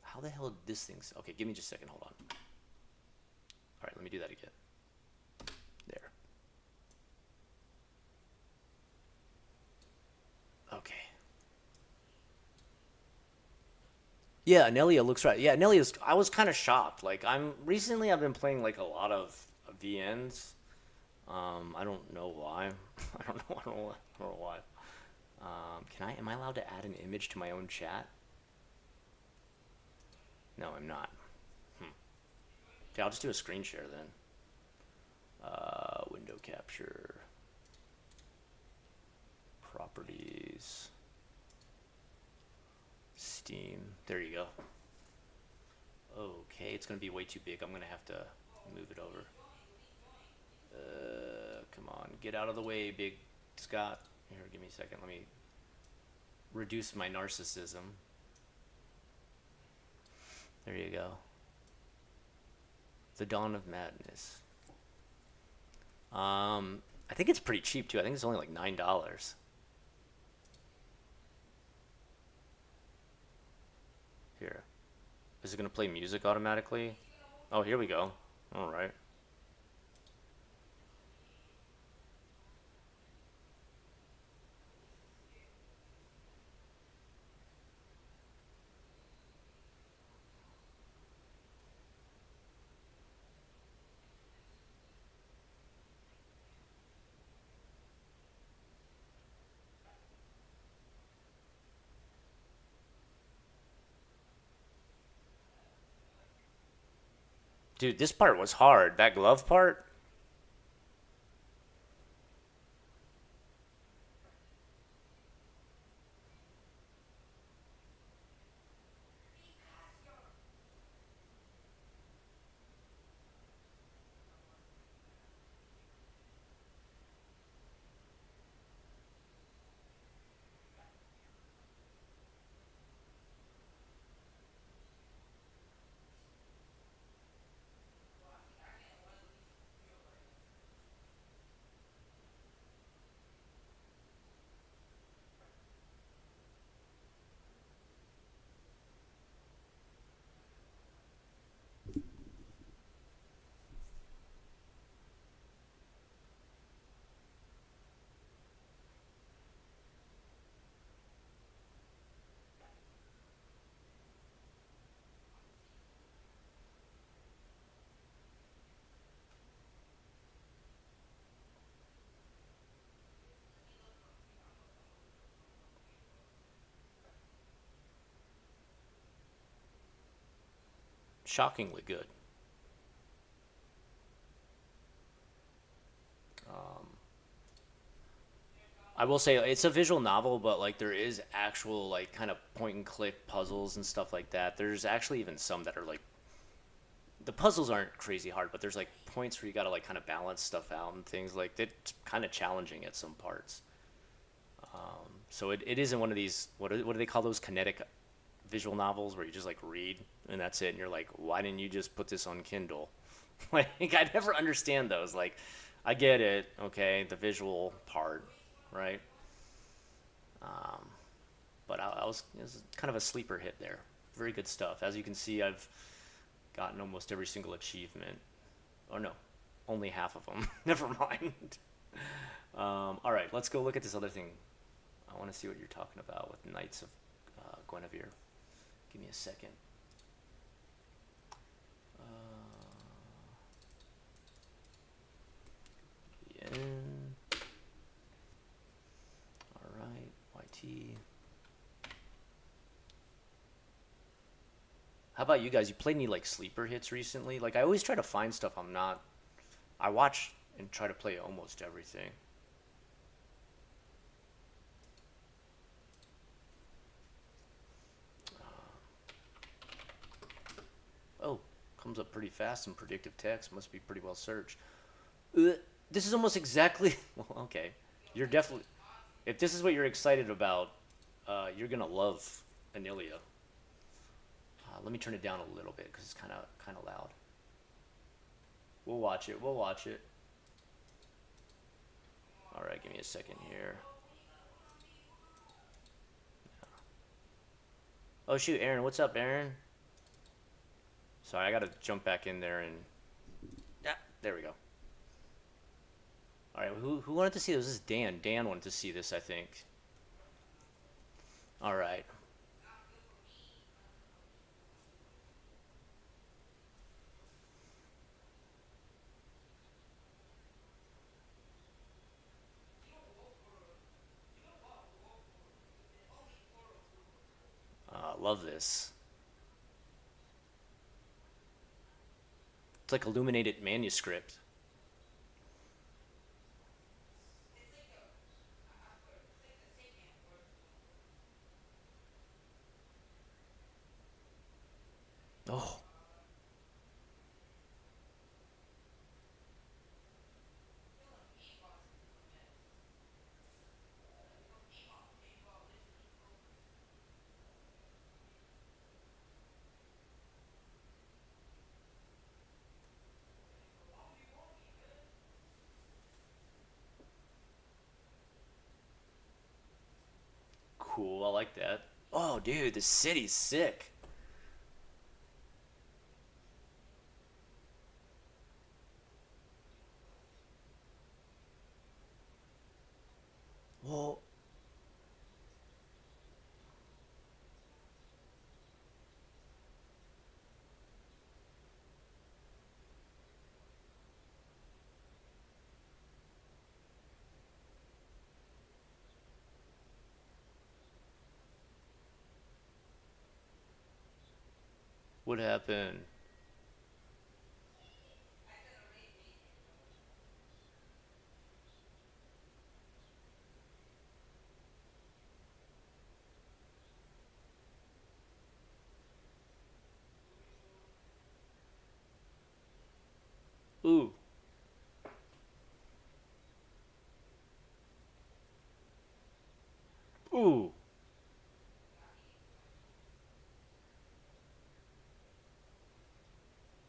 How the hell did this thing... Okay, give me just a second. Hold on. All right, let me do that again. There. Okay. Yeah, Anelia looks right. Yeah, Anelia's... I was kind of shocked. Like, I've been playing, like, a lot of VNs. I don't know why. I don't know. I don't know why. Can I? Am I allowed to add an image to my own chat? No, I'm not. Okay, I'll just do a screen share then. Window capture, properties, Steam. There you go. Okay, it's gonna be way too big. I'm gonna have to move it over. Come on, get out of the way, big Scott. Here, give me a second. Let me reduce my narcissism. There you go. The Dawn of Madness. I think it's pretty cheap too. I think it's only like $9. Here. Is it gonna play music automatically? Oh, here we go. All right. Dude, this part was hard. That glove part. Shockingly good. I will say it's a visual novel, but like there is actual like kind of point and click puzzles and stuff like that. There's actually even some that are like the puzzles aren't crazy hard, but there's like points where you gotta like kind of balance stuff out and things like that. It's kind of challenging at some parts. So it isn't one of these what do they call those kinetic visual novels where you just like read and that's it and you're like why didn't you just put this on Kindle? Like I never understand those. Like I get it, okay, the visual part, right? But I was it was kind of a sleeper hit there. Very good stuff. As you can see, I've gotten almost every single achievement. Oh no, only half of them. Never mind. All right, let's go look at this other thing. I want to see what you're talking about with Knights of Guinevere. Give me a second. In. All right, YT. How about you guys? You played any like sleeper hits recently? Like I always try to find stuff I'm not. I watch and try to play almost everything. Oh, comes up pretty fast in predictive text. Must be pretty well searched. This is almost exactly. Well, okay, you're definitely. If this is what you're excited about, you're gonna love Anilia. Let me turn it down a little bit because it's kind of loud. We'll watch it. We'll watch it. All right, give me a second here. Oh shoot, Aaron, what's up, Aaron? Sorry, I gotta jump back in there and. Yeah, there we go. All right, who wanted to see this? This is Dan. Dan wanted to see this, I think. All right. love this. It's like illuminated manuscript. It's like a, I swear, it's like the second or Oh, feel like paintballs is a mess. Paintball literally frozen. Why would you want me, man? cool. I like that. Oh, dude, the city's sick. Well, what happened? I could already made it, bro. Ooh, ooh.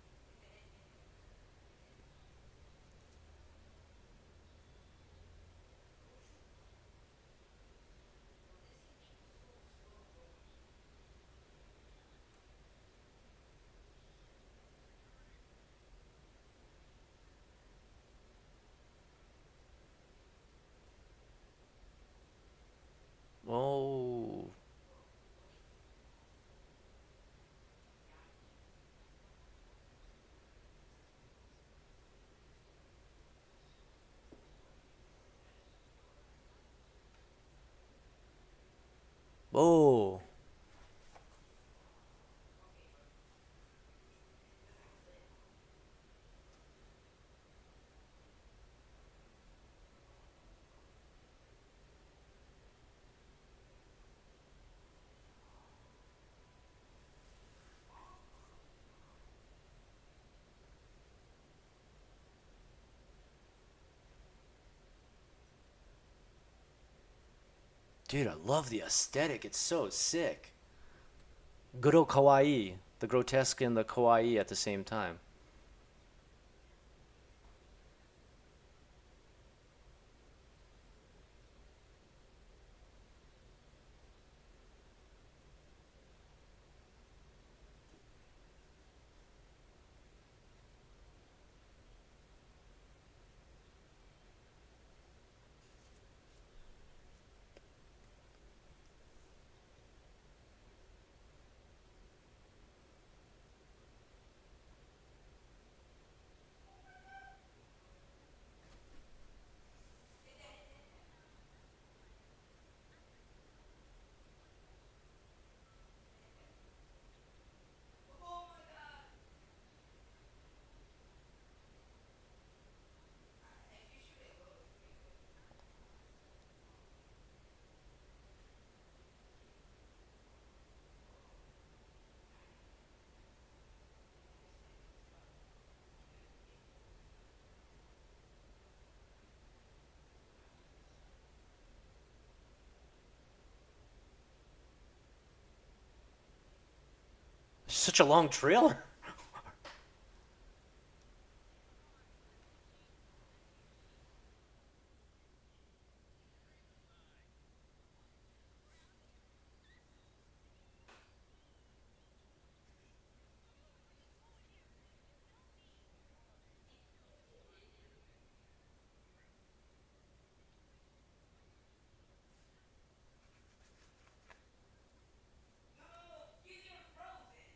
Bro, this game is so slow, bro. Oh, oh. Dude, I love the aesthetic. It's so sick. Guro kawaii. The grotesque and the kawaii at the same time. Oh my god! If you shoot it low, it's pretty good. Such a long trailer. No! You're frozen!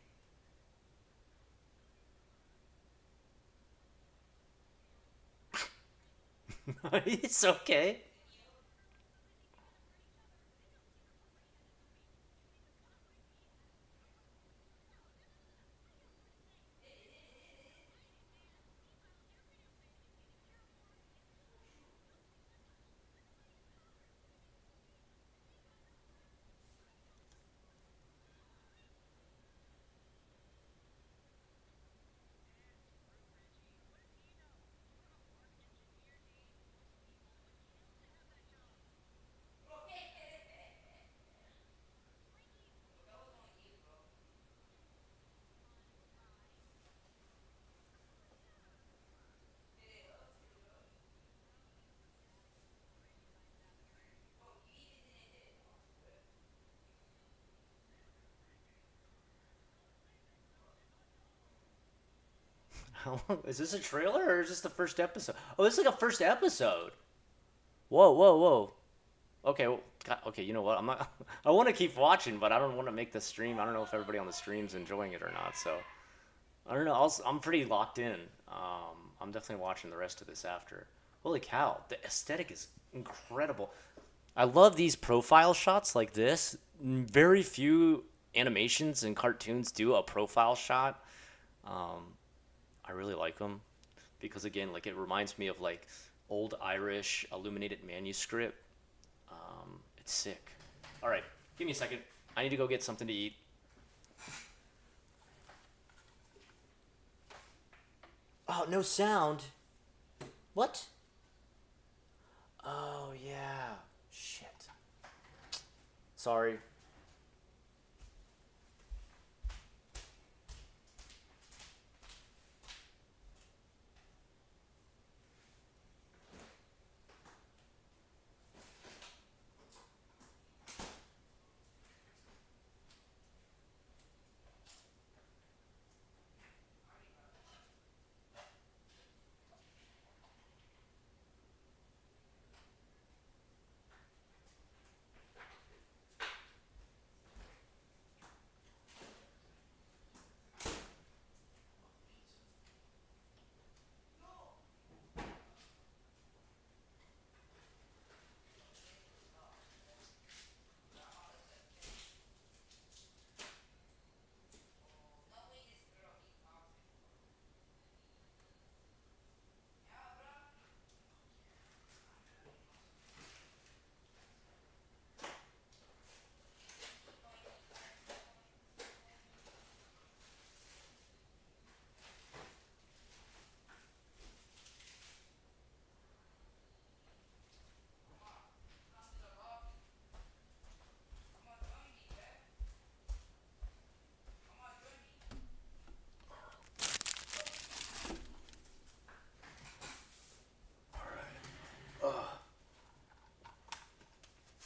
It's okay. How long is this, a trailer or is this the first episode? Oh, this is like a first episode. Whoa, whoa, whoa. Okay, well, God, okay. You know what? I'm not. I want to keep watching, but I don't want to make the stream. I don't know if everybody on the stream's enjoying it or not. So I don't know. I'm pretty locked in. I'm definitely watching the rest of this after. Holy cow! The aesthetic is incredible. I love these profile shots like this. Very few animations and cartoons do a profile shot. I really like them because again, like it reminds me of like old Irish illuminated manuscript. It's sick. All right, give me a second. I need to go get something to eat. Oh, no sound. What? Oh yeah. Shit. Sorry.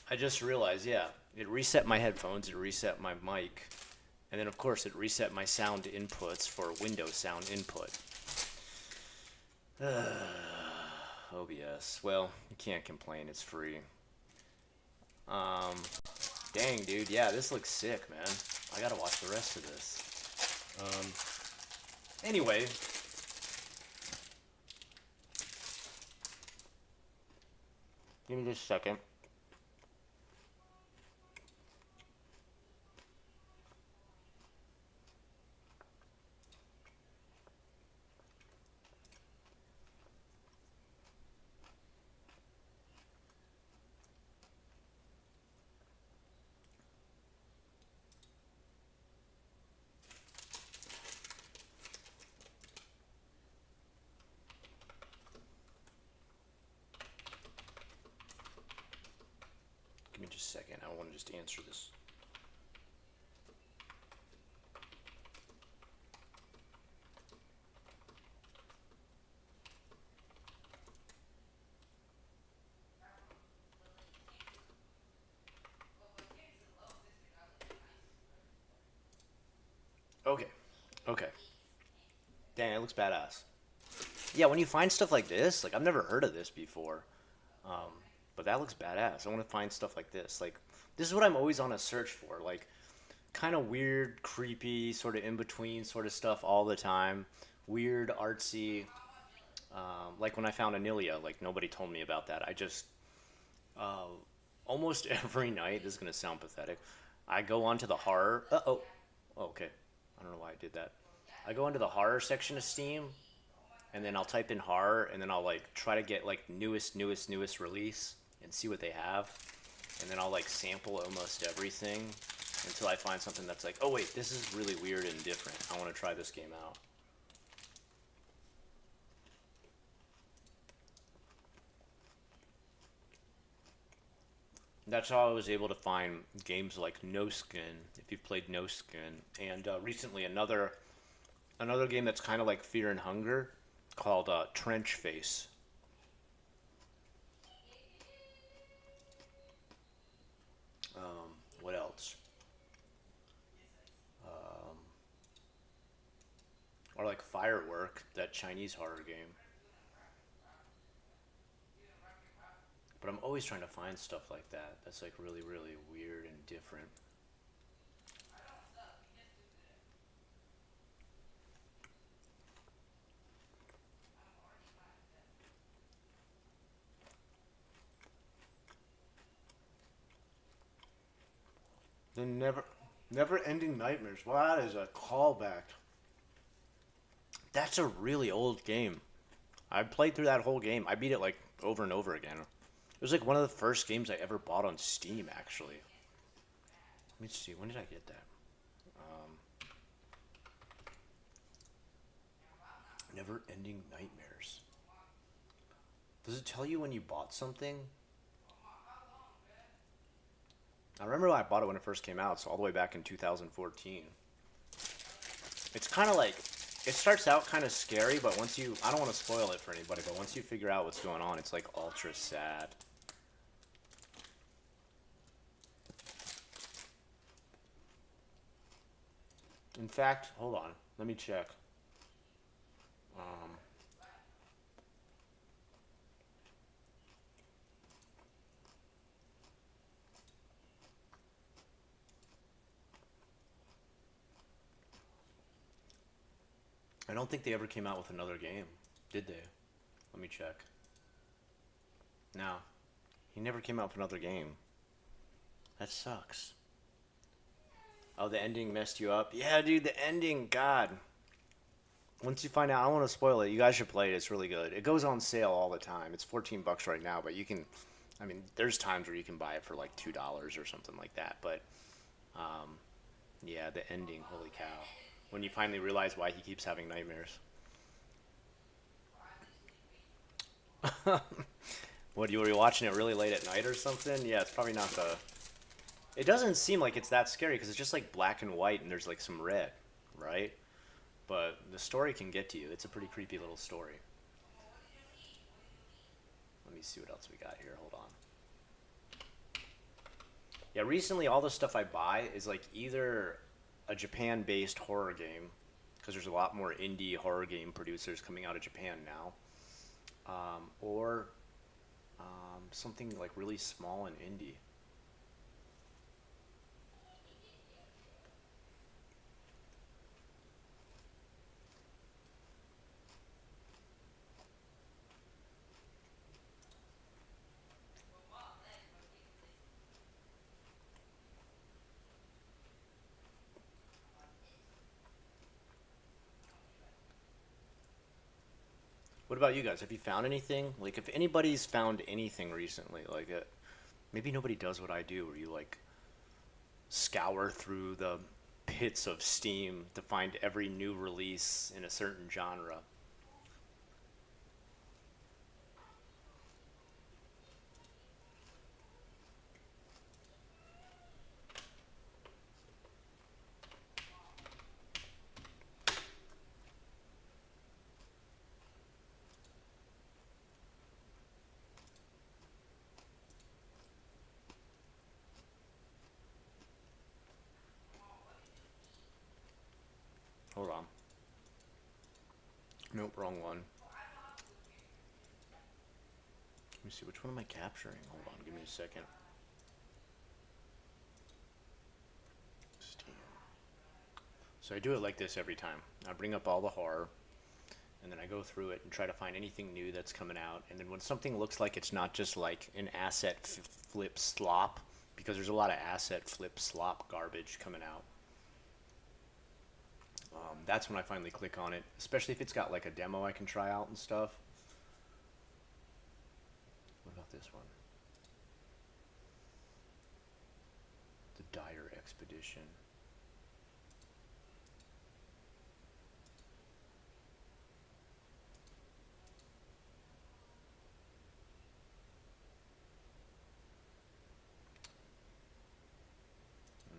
I just realized, yeah, it reset my headphones, it reset my mic, and then of course it reset my sound inputs for Windows sound input. OBS. Well, you can't complain, it's free. Um, Dang, dude, yeah, this looks sick, man. I gotta watch the rest of this. Anyway, give me just a second. Give me just a second. I want to just answer this. Okay. Okay. Dang, it looks badass. Yeah, when you find stuff like this, like I've never heard of this before, but that looks badass. I want to find stuff like this. Like this is what I'm always on a search for. Like kind of weird, creepy, sort of in between sort of stuff all the time. Weird, artsy. Like when I found Anilia, like nobody told me about that. I just uh, almost every night. This is gonna sound pathetic. I go onto the horror. Oh. Okay. I don't know why I did that. I go into the horror section of Steam, and then I'll type in horror, and then I'll like try to get like newest release and see what they have, and then I'll like sample almost everything until I find something that's like, oh wait, this is really weird and different. I want to try this game out. That's how I was able to find games like No Skin, if you've played No Skin, and recently another game that's kind of like Fear and Hunger called Trench Face. What else? Or like Firework, that Chinese horror game. But I'm always trying to find stuff like that. That's like really, really weird and different. The never ending nightmares. Wow, that is a callback. That's a really old game. I played through that whole game. I beat it like over and over again. It was like one of the first games I ever bought on Steam, actually. Let me see. When did I get that? Never ending nightmares. Does it tell you when you bought something? I remember when I bought it when it first came out, so all the way back in 2014. It's kind of like, it starts out kind of scary, but once you, I don't want to spoil it for anybody, but once you figure out what's going on, it's like ultra sad. In fact, hold on, let me check. Um, I don't think they ever came out with another game, did they? Let me check. No, he never came out with another game. That sucks. Oh, the ending messed you up? Yeah, dude, the ending, God. Once you find out, I don't want to spoil it. You guys should play it. It's really good. It goes on sale all the time. It's 14 bucks right now, but you can, I mean, there's times where you can buy it for like $2 or something like that. But yeah, the ending, holy cow. When you finally realize why he keeps having nightmares. What, you were watching it really late at night or something? Yeah, it's probably not the. It doesn't seem like it's that scary because it's just like black and white and there's like some red, right? But the story can get to you. It's a pretty creepy little story. Let me see what else we got here. Hold on. Yeah, recently all the stuff I buy is like either a Japan-based horror game, because there's a lot more indie horror game producers coming out of Japan now, or something like really small and indie. What about you guys? Have you found anything? Like, if anybody's found anything recently, like, maybe nobody does what I do, where you like scour through the pits of Steam to find every new release in a certain genre. Hold on. Nope, wrong one. Let me see, which one am I capturing? Hold on, give me a second. Steam. So I do it like this every time. I bring up all the horror, and then I go through it and try to find anything new that's coming out. And then when something looks like it's not just like an asset flip slop, because there's a lot of asset flip slop garbage coming out, that's when I finally click on it, especially if it's got like a demo I can try out and stuff. What about this one? The Dire Expedition.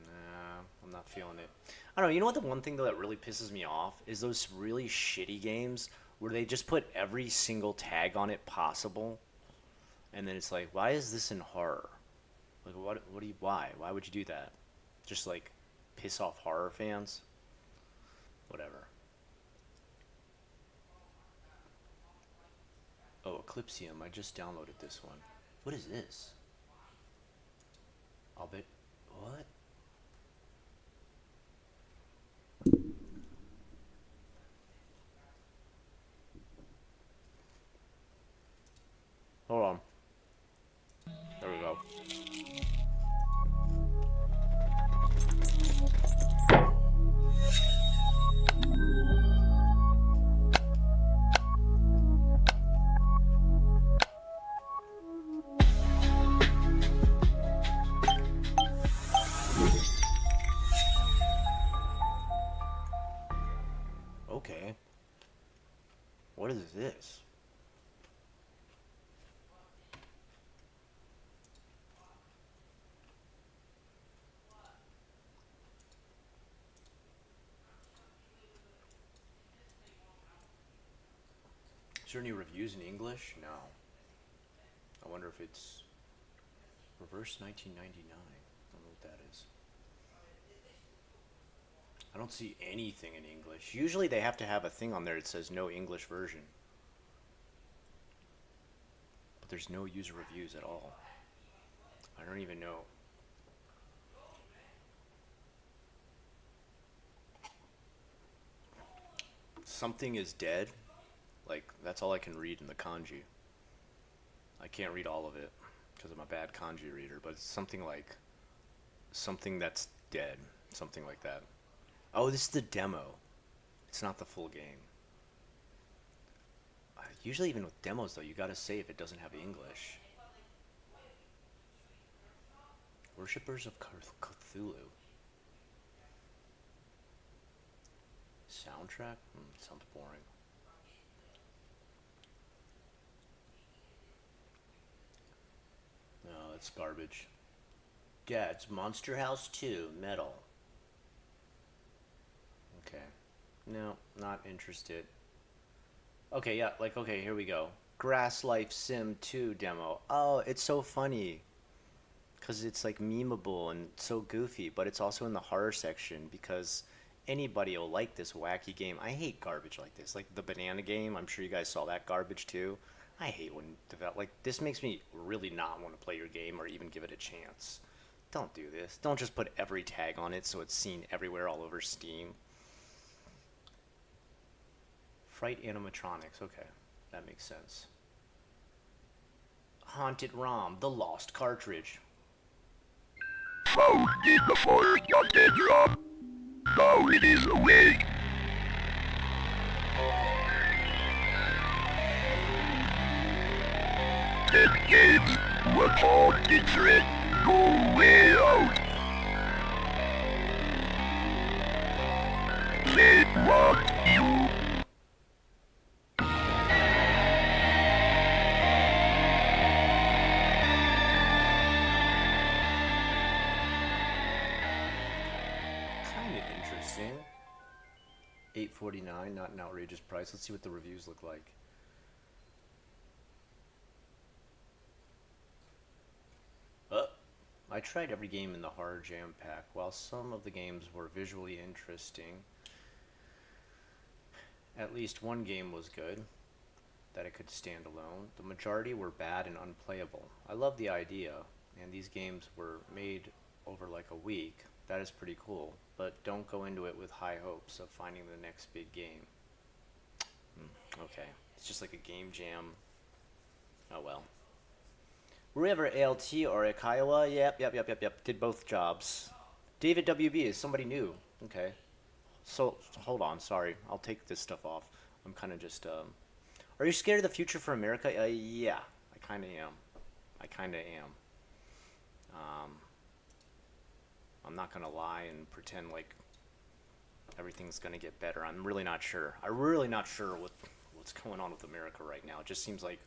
Nah, I'm not feeling it. I don't know. You know what? The one thing though that really pisses me off is those really shitty games where they just put every single tag on it possible, and then it's like, why is this in horror? Like, what? What do you? Why? Why would you do that? Just like piss off horror fans? Whatever. Eclipsium. I just downloaded this one. What is this? I'll bet. What? Hold on. There we go. Okay. What is this? Is there any reviews in English? No. I wonder if it's Reverse 1999. I don't know what that is. I don't see anything in English. Usually they have to have a thing on there that says no English version. But there's no user reviews at all. I don't even know. Something is dead. Like, that's all I can read in the kanji. I can't read all of it because I'm a bad kanji reader, but it's something like something that's dead. Something like that. Oh, this is the demo. It's not the full game. Usually even with demos though, you gotta say if it doesn't have English. Worshippers of Cthulhu. Soundtrack? Sounds boring. No, it's garbage. Yeah, it's Monster House 2, metal. Okay. No, not interested. Okay, yeah, like, okay, here we go. Grass Life Sim 2 demo. Oh, it's so funny. Because it's like memeable and so goofy, but it's also in the horror section because anybody will like this wacky game. I hate garbage like this. Like the banana game, I'm sure you guys saw that garbage too. I hate when like this makes me really not want to play your game or even give it a chance. Don't do this. Don't just put every tag on it so it's seen everywhere all over Steam. Fright animatronics. Okay, that makes sense. Haunted ROM, the lost cartridge. Found in the forest of Dedra. Now it is awake. This game was all secret. No way out. Say what you. $8.49, not an outrageous price. Let's see what the reviews look like. I tried every game in the horror jam pack. While some of the games were visually interesting, at least one game was good that it could stand alone. The majority were bad and unplayable. I love the idea, and these games were made over like a week. That is pretty cool, but don't go into it with high hopes of finding the next big game. Okay, it's just like a game jam. Oh well. River ALT or Ikawa? Yep. Did both jobs. David WB is somebody new. Okay. So, hold on, sorry. I'll take this stuff off. I'm kind of just, Are you scared of the future for America? Yeah, I kind of am. I'm not gonna lie and pretend like everything's gonna get better. I'm really not sure. I'm really not sure what's going on with America right now. It just seems like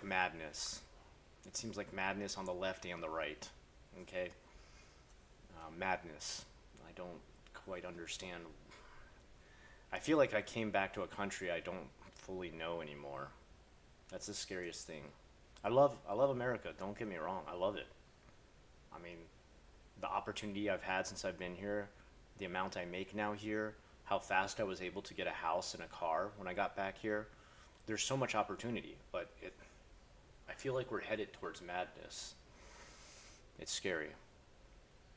madness. It seems like madness on the left and the right. Okay? Madness. I don't quite understand. I feel like I came back to a country I don't fully know anymore. That's the scariest thing. I love America. Don't get me wrong. I love it. I mean, the opportunity I've had since I've been here, the amount I make now here, how fast I was able to get a house and a car when I got back here. there's so much opportunity, but I feel like we're headed towards madness. It's scary.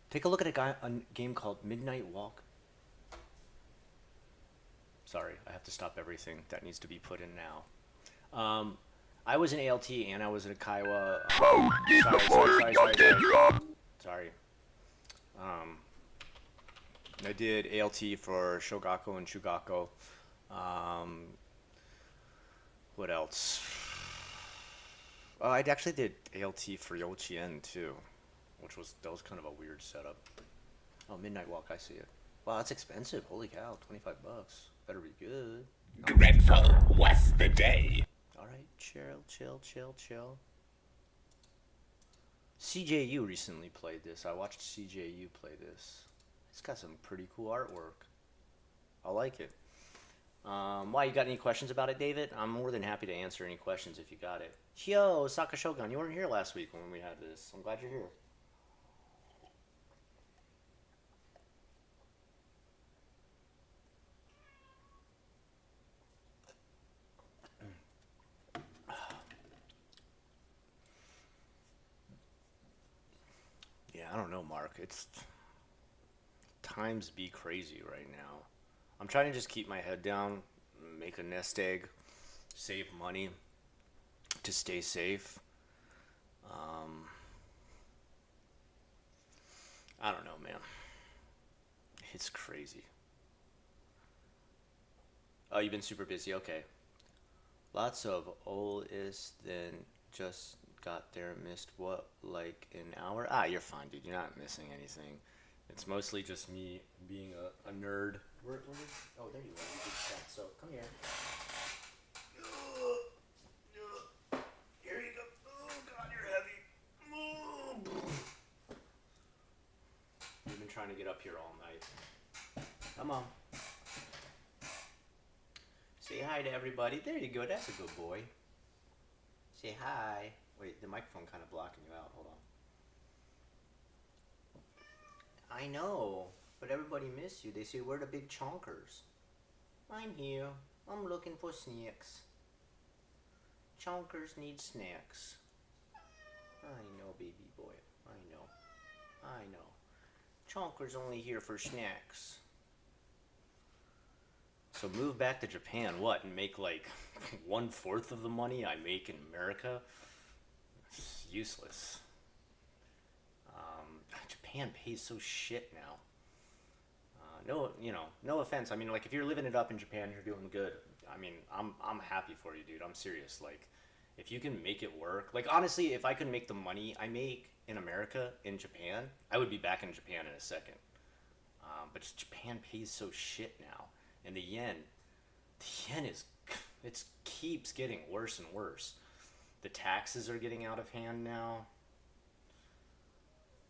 Take a look at a game called Midnight Walk. Sorry, I have to stop everything that needs to be put in now. I was in ALT and I was in a Kiowa. Sorry. I did ALT for Shogaku and Shugaku. What else? Oh, I actually did ALT for Yochien too, that was kind of a weird setup. Oh, Midnight Walk, I see it. Wow, that's expensive. Holy cow, $25. Better be good. Dreadful was the day. All right, chill. CJU recently played this. I watched CJU play this. It's got some pretty cool artwork. I like it. Why, you got any questions about it, David? I'm more than happy to answer any questions if you got it. Yo, Saka Shogun, you weren't here last week when we had this. I'm glad you're here. Yeah, I don't know, Mark. Times be crazy right now. I'm trying to just keep my head down, make a nest egg, save money to stay safe. I don't know, man. It's crazy. Oh, you've been super busy. Okay. Lots of old is then just got there, missed what, like an hour? Ah, you're fine, dude. You're not missing anything. It's mostly just me being a nerd. Oh, there you are. You did that. So come here. Here you go. Oh God, you're heavy. You've been trying to get up here all night. Come on. Say hi to everybody. There you go. That's a good boy. Say hi. Wait, the microphone kind of blocking you out. Hold on. I know, but everybody miss you. They say, where the big chonkers? I'm here. I'm looking for snacks. Chonkers need snacks. I know, baby boy. I know. Chonker's only here for snacks. So move back to Japan, what, and make like 1/4 of the money I make in America? It's useless. Japan pays so shit now. No offense. I mean, like, if you're living it up in Japan, you're doing good. I mean, I'm happy for you, dude. I'm serious. Like, if you can make it work, like, honestly, if I could make the money I make in America in Japan, I would be back in Japan in a second. But Japan pays so shit now, and the yen it keeps getting worse and worse. The taxes are getting out of hand now.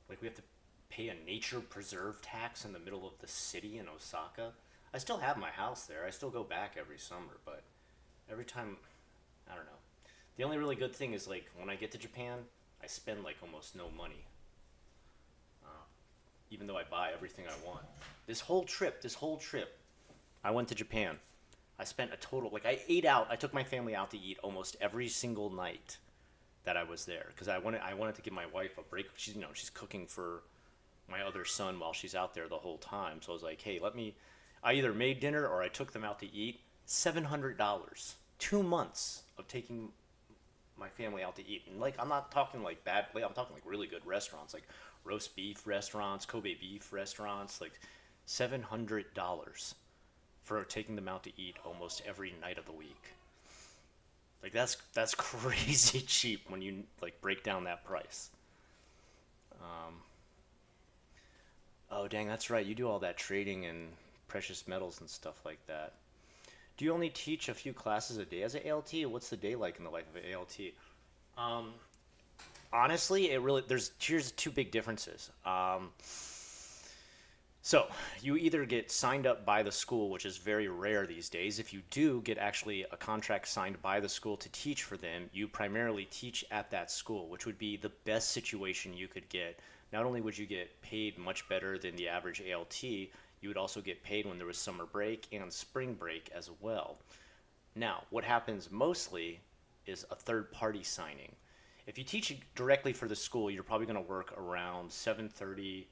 Like, we have to pay a nature preserve tax in the middle of the city in Osaka. I still have my house there. I still go back every summer, but every time, I don't know. The only really good thing is, like, when I get to Japan, I spend like almost no money. Even though I buy everything I want. This whole trip, I went to Japan. I spent a total, like, I ate out. I took my family out to eat almost every single night that I was there, because I wanted to give my wife a break. She's cooking for my other son while she's out there the whole time. So I was like, hey, I either made dinner or I took them out to eat. $700. 2 months of taking my family out to eat. And, like, I'm not talking like bad, I'm talking like really good restaurants, like roast beef restaurants, Kobe beef restaurants, like $700 for taking them out to eat almost every night of the week. Like, that's crazy cheap when you, like, break down that price. Oh, dang, that's right. You do all that trading in precious metals and stuff like that. Do you only teach a few classes a day as an ALT? What's the day like in the life of an ALT? Honestly, here's two big differences. So you either get signed up by the school, which is very rare these days. If you do get actually a contract signed by the school to teach for them, you primarily teach at that school, which would be the best situation you could get. Not only would you get paid much better than the average ALT, you would also get paid when there was summer break and spring break as well. Now, what happens mostly is a third party signing. If you teach it directly for the school, you're probably going to work around 7:30.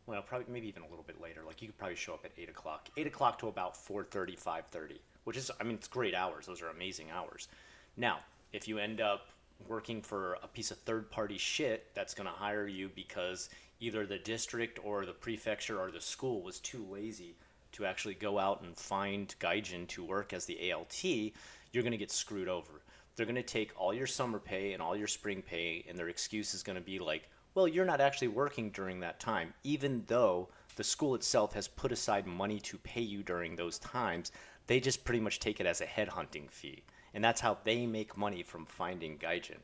Well, probably maybe even a little bit later. Like you could probably show up at 8 o'clock, 8 o'clock to about 4:30, 5:30, which is, I mean, it's great hours. Those are amazing hours. Now, if you end up working for a piece of third party shit that's going to hire you because either the district or the prefecture or the school was too lazy to actually go out and find gaijin to work as the ALT, you're going to get screwed over. They're going to take all your summer pay and all your spring pay, and their excuse is going to be like, well, you're not actually working during that time, even though the school itself has put aside money to pay you during those times. They just pretty much take it as a headhunting fee, and that's how they make money from finding gaijin.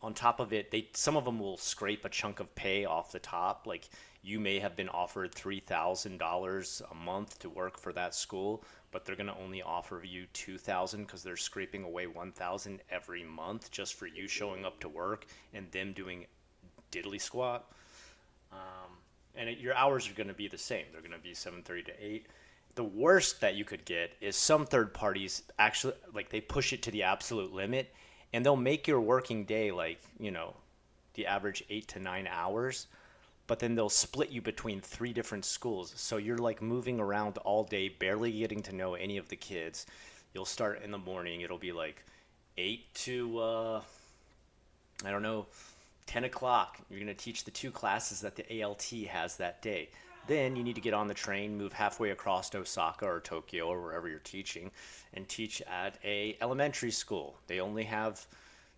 On top of it, some of them will scrape a chunk of pay off the top. Like you may have been offered $3,000 a month to work for that school, but they're gonna only offer you $2,000 because they're scraping away $1,000 every month just for you showing up to work and them doing diddly squat. Your hours are gonna be the same. They're gonna be 7:30 to 8. The worst that you could get is some third parties actually like they push it to the absolute limit, and they'll make your working day like, the average 8 to 9 hours, but then they'll split you between 3 different schools. So you're like moving around all day, barely getting to know any of the kids. You'll start in the morning. It'll be like 8 to, I don't know, 10 o'clock. You're going to teach the 2 classes that the ALT has that day. Then you need to get on the train, move halfway across to Osaka or Tokyo or wherever you're teaching, and teach at a elementary school. They only have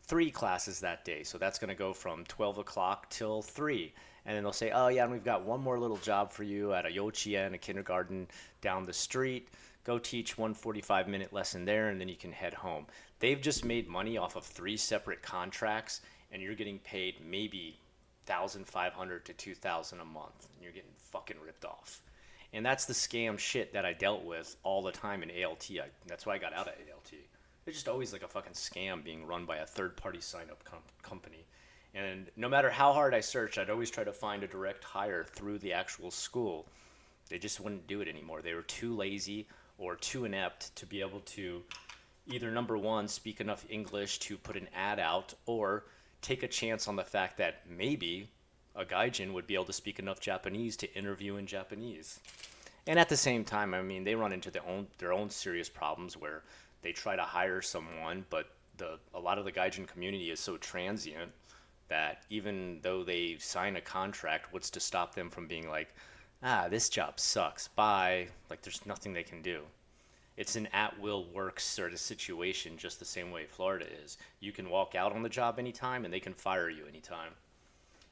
3 classes that day, so that's going to go from 12 o'clock till 3. And then they'll say, oh yeah, and we've got one more little job for you at a yochien, a kindergarten down the street. Go teach 1 45-minute lesson there, and then you can head home. They've just made money off of 3 separate contracts, and you're getting paid maybe 1,500 to 2,000 a month, and you're getting fucking ripped off. And that's the scam shit that I dealt with all the time in ALT. That's why I got out of ALT. It's just always like a fucking scam being run by a third-party sign-up company. And no matter how hard I searched, I'd always try to find a direct hire through the actual school. They just wouldn't do it anymore. They were too lazy or too inept to be able to either, number one, speak enough English to put an ad out, or take a chance on the fact that maybe a gaijin would be able to speak enough Japanese to interview in Japanese. And at the same time, I mean, they run into their own serious problems where they try to hire someone, but a lot of the gaijin community is so transient that even though they sign a contract, what's to stop them from being like, this job sucks, bye. Like, there's nothing they can do. It's an at-will work sort of situation, just the same way Florida is. You can walk out on the job anytime, and they can fire you anytime.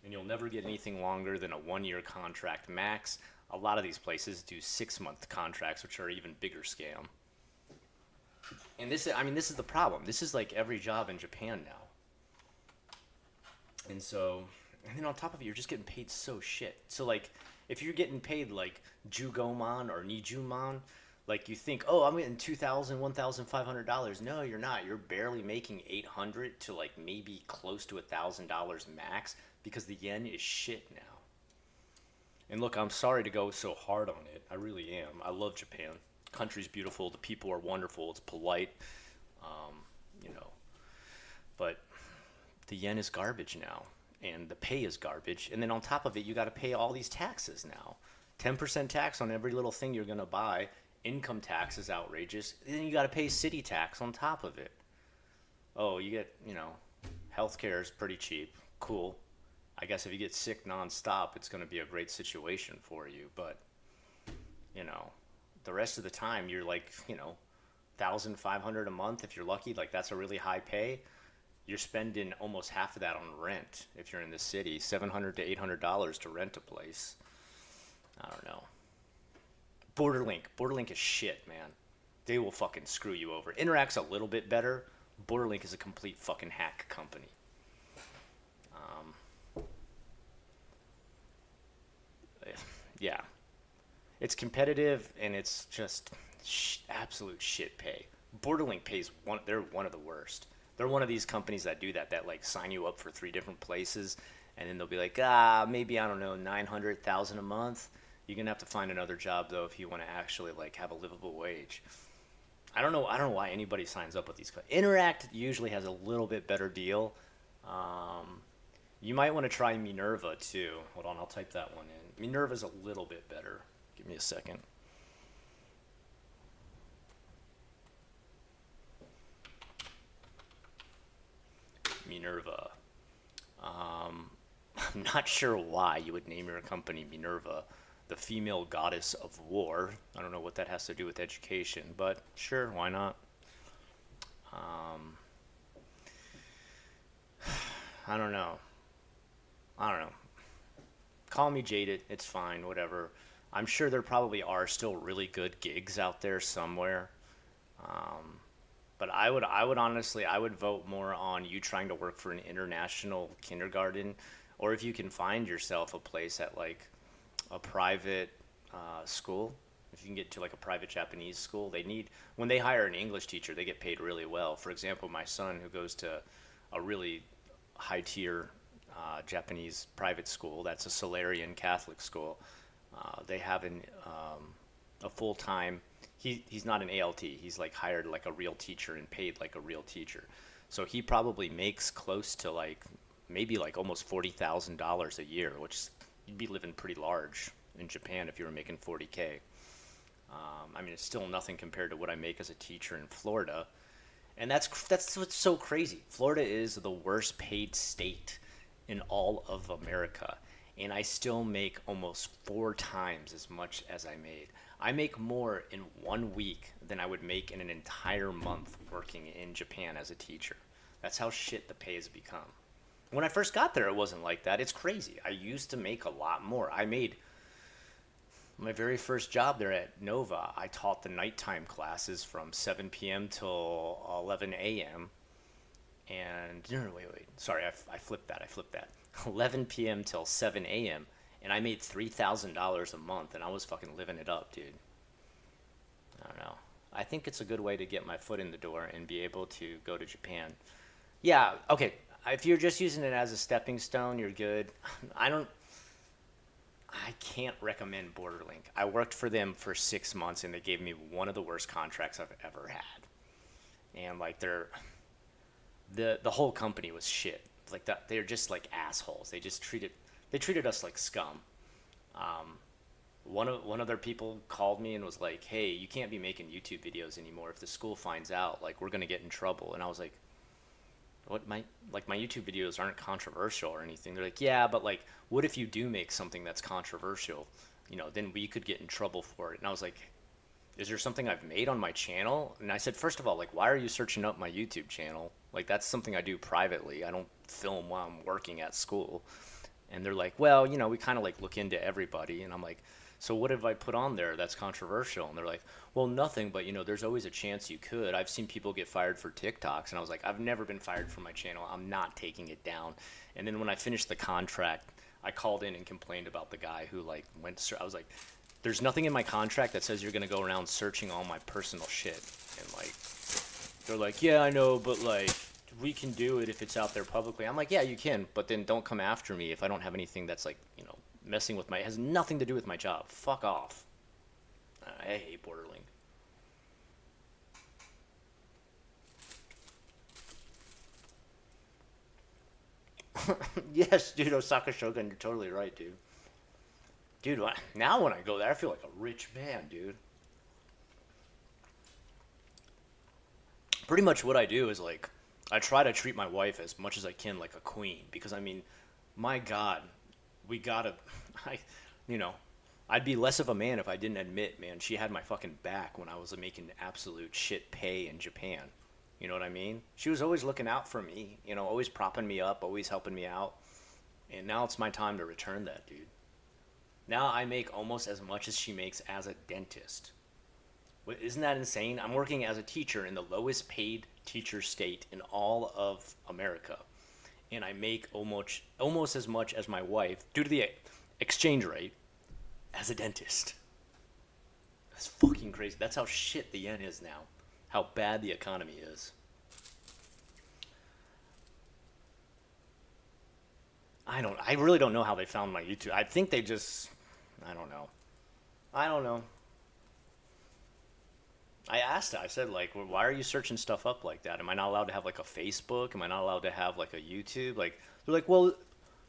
And you'll never get anything longer than a 1-year contract max. A lot of these places do 6-month contracts, which are even bigger scam. And this is the problem. This is like every job in Japan now. And then on top of it, you're just getting paid so shit. So like, if you're getting paid like Jugoman or Nijuman, like you think, oh, I'm getting $2,000, $1,500. No, you're not. You're barely making $800 to like maybe close to $1,000 max, because the yen is shit now. And look, I'm sorry to go so hard on it. I really am. I love Japan. The country's beautiful. The people are wonderful. It's polite. But the yen is garbage now, and the pay is garbage. And then on top of it, you got to pay all these taxes now. 10% tax on every little thing you're going to buy. Income tax is outrageous. And then you got to pay city tax on top of it. Oh, you get, healthcare is pretty cheap. Cool. I guess if you get sick nonstop, it's going to be a great situation for you. But, the rest of the time, you're like, $1,500 a month if you're lucky. Like, that's a really high pay. You're spending almost half of that on rent if you're in the city. $700 to $800 to rent a place. I don't know. Borderlink is shit, man. They will fucking screw you over. Interact's a little bit better. Borderlink is a complete fucking hack company. Yeah. It's competitive, and it's just absolute shit pay. Borderlink pays they're one of the worst. They're one of these companies that do that like sign you up for 3 different places, and then they'll be like, maybe, I don't know, $900,000 a month. You're gonna have to find another job though if you want to actually like have a livable wage. I don't know why anybody signs up with these. Interact usually has a little bit better deal. You might want to try Minerva too. Hold on, I'll type that one in. Minerva's a little bit better. Give me a second. Minerva. I'm not sure why you would name your company Minerva, the female goddess of war. I don't know what that has to do with education, but sure, why not? Um, I don't know. I don't know. Call me jaded. It's fine. Whatever. I'm sure there probably are still really good gigs out there somewhere. But I would honestly, I would vote more on you trying to work for an international kindergarten, or if you can find yourself a place at like a private school. If you can get to like a private Japanese school, they need when they hire an English teacher, they get paid really well. For example, my son who goes to a really high tier Japanese private school, that's a Solarian Catholic school. They have a full time. He's not an ALT. He's like hired like a real teacher and paid like a real teacher. So he probably makes close to like maybe like almost $40,000 a year, which you'd be living pretty large in Japan if you were making 40K. I mean, it's still nothing compared to what I make as a teacher in Florida, and that's what's so crazy. Florida is the worst paid state in all of America, and I still make almost 4 times as much as I made. I make more in 1 week than I would make in an entire month working in Japan as a teacher. That's how shit the pay has become. When I first got there, it wasn't like that. It's crazy. I used to make a lot more. I made my very first job there at Nova. I taught the nighttime classes from 7 p.m. till 11 a.m. And no, wait. Sorry, I flipped that. 11 p.m. till 7 a.m. And I made $3,000 a month, and I was fucking living it up, dude. I don't know. I think it's a good way to get my foot in the door and be able to go to Japan. Yeah, okay. If you're just using it as a stepping stone, you're good. I can't recommend Borderlink. I worked for them for 6 months, and they gave me one of the worst contracts I've ever had. And like the whole company was shit. Like that, they're just like assholes. They treated us like scum. One of their people called me and was like, "Hey, you can't be making YouTube videos anymore. If the school finds out, like we're gonna get in trouble." And I was like, "What? My YouTube videos aren't controversial or anything." They're like, "Yeah, but like, what if you do make something that's controversial? Then we could get in trouble for it." And I was like, "Is there something I've made on my channel?" And I said, "First of all, like, why are you searching up my YouTube channel? Like, that's something I do privately. I don't film while I'm working at school." And they're like, "Well, we kind of like look into everybody." And I'm like, "So what have I put on there that's controversial?" And they're like, "Well, nothing, but there's always a chance you could. I've seen people get fired for TikToks." And I was like, "I've never been fired from my channel. I'm not taking it down." And then when I finished the contract, I called in and complained about the guy who like I was like, "There's nothing in my contract that says you're going to go around searching all my personal shit." And like, they're like, "Yeah, I know, but like, we can do it if it's out there publicly." I'm like, "Yeah, you can, but then don't come after me if I don't have anything that's like, messing with it has nothing to do with my job. Fuck off." I hate Borderlink. Yes, dude, Osaka Shogun, you're totally right, dude. Dude, now when I go there, I feel like a rich man, dude. Pretty much what I do is like, I try to treat my wife as much as I can like a queen, because I mean, my God, we gotta, I, you know, I'd be less of a man if I didn't admit, man, she had my fucking back when I was making absolute shit pay in Japan. You know what I mean? She was always looking out for me, always propping me up, always helping me out. And now it's my time to return that, dude. Now I make almost as much as she makes as a dentist. Isn't that insane? I'm working as a teacher in the lowest paid teacher state in all of America. And I make almost as much as my wife, due to the exchange rate, as a dentist. That's fucking crazy. That's how shit the yen is now. How bad the economy is. I really don't know how they found my YouTube. I think they just, I don't know. I asked it. I said, like, "Well, why are you searching stuff up like that? Am I not allowed to have like a Facebook? Am I not allowed to have like a YouTube?" Like, they're like, "Well,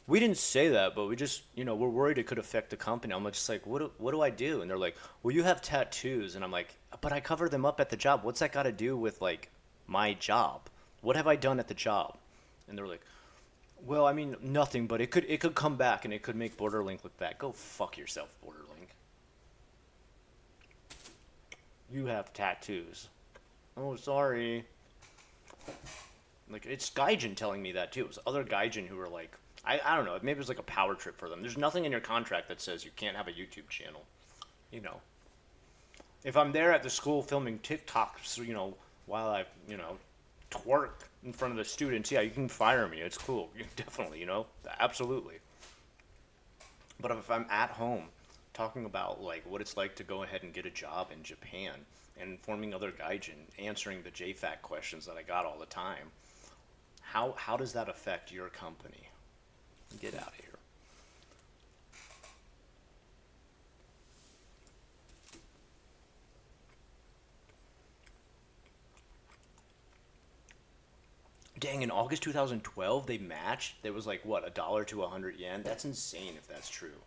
we didn't say that, but we just, we're worried it could affect the company." I'm just like, what do I do?" And they're like, "Well, you have tattoos," and I'm like, "But I cover them up at the job. What's that got to do with like my job? What have I done at the job?" And they're like, "Well, I mean, nothing, but it could come back and it could make Borderlink look bad." Go fuck yourself, Borderlink. You have tattoos. Oh, sorry. Like, it's Gaijin telling me that too. It was other Gaijin who were like, I don't know, maybe it was like a power trip for them. There's nothing in your contract that says you can't have a YouTube channel. You know, if I'm there at the school filming TikToks, while I, twerk in front of the students, yeah, you can fire me. It's cool. Definitely, absolutely. But if I'm at home talking about like what it's like to go ahead and get a job in Japan and informing other gaijin, answering the JFAC questions that I got all the time, how does that affect your company? Get out of here. Dang, in August 2012 they matched. There was like what, $1 to 100 yen? That's insane if that's true.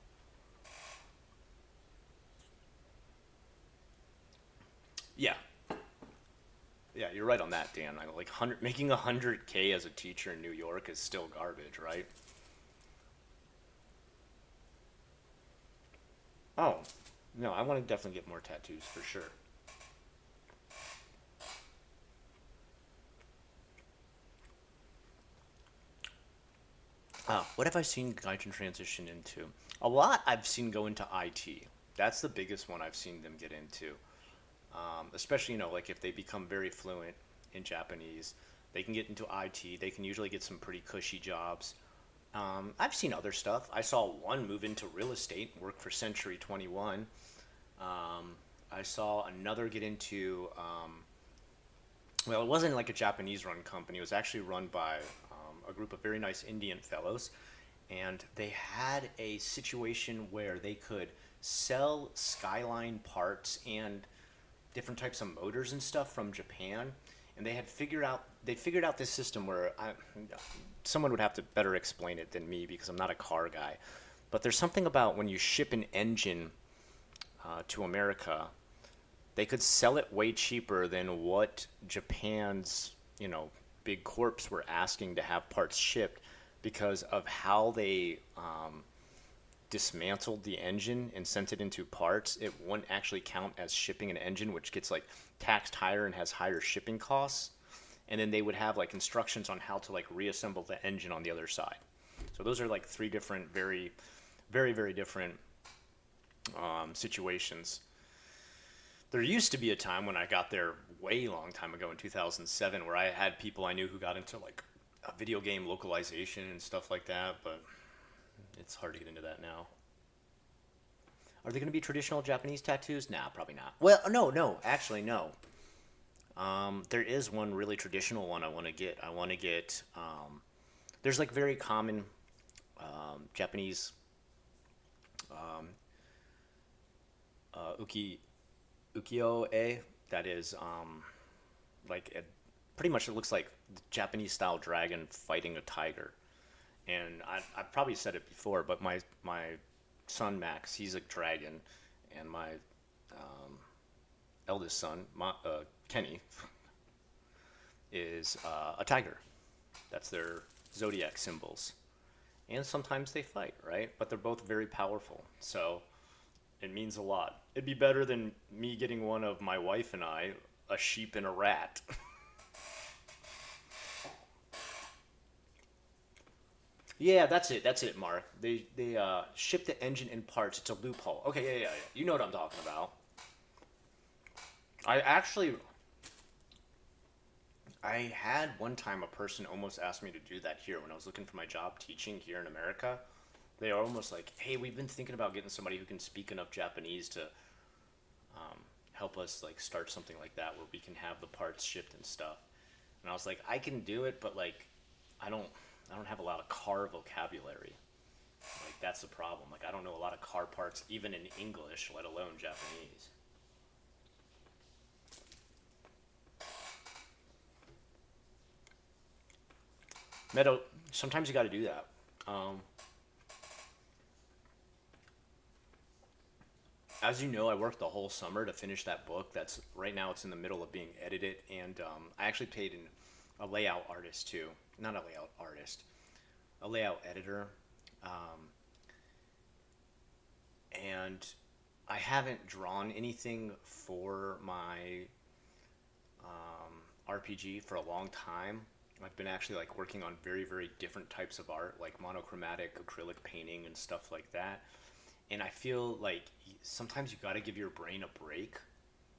Yeah, yeah, you're right on that, Dan. I like making 100K as a teacher in New York is still garbage, right? Oh, no, I want to definitely get more tattoos for sure. What have I seen Gaijin transition into? A lot I've seen go into IT. That's the biggest one I've seen them get into. Especially, like if they become very fluent in Japanese, they can get into IT. They can usually get some pretty cushy jobs. I've seen other stuff. I saw one move into real estate and work for Century 21. I saw another get into, well, it wasn't like a Japanese run company. It was actually run by a group of very nice Indian fellows. And they had a situation where they could sell Skyline parts and different types of motors and stuff from Japan. And they figured out this system where someone would have to better explain it than me because I'm not a car guy. But there's something about when you ship an engine to America, they could sell it way cheaper than what Japan's, big corps were asking to have parts shipped because of how they dismantled the engine and sent it into parts. It wouldn't actually count as shipping an engine, which gets like taxed higher and has higher shipping costs. And then they would have like instructions on how to like reassemble the engine on the other side. So those are like three different, very, very, very different situations. There used to be a time when I got there way long time ago in 2007 where I had people I knew who got into like a video game localization and stuff like that, but it's hard to get into that now. Are they going to be traditional Japanese tattoos? Nah, probably not. Well, no, no, actually, no. There is one really traditional one I want to get. I want to get. There's like very common Japanese uki ukiyo-e that is like pretty much it looks like the Japanese style dragon fighting a tiger. And I've probably said it before, but my son Max, he's a dragon, and my eldest son Kenny is a tiger. That's their zodiac symbols, and sometimes they fight, right? But they're both very powerful, so it means a lot. It'd be better than me getting one of my wife and I, a sheep and a rat. Yeah, that's it. That's it, Mark. They ship the engine in parts. It's a loophole. Okay, yeah, yeah, yeah. You know what I'm talking about. I actually I had one time a person almost asked me to do that here when I was looking for my job teaching here in America. They are almost like, "Hey, we've been thinking about getting somebody who can speak enough Japanese to help us like start something like that where we can have the parts shipped and stuff." And I was like, "I can do it, but like I don't I don't have a lot of car vocabulary. Like that's the problem. Like I don't know a lot of car parts even in English, let alone Japanese." Meadow, sometimes you got to do that. Um, as you know, I worked the whole summer to finish that book. That's right now. It's in the middle of being edited, and I actually paid a layout artist too. Not a layout artist, a layout editor, and I haven't drawn anything for my RPG for a long time. I've been actually like working on very, very different types of art, like monochromatic acrylic painting and stuff like that. And I feel like sometimes you got to give your brain a break,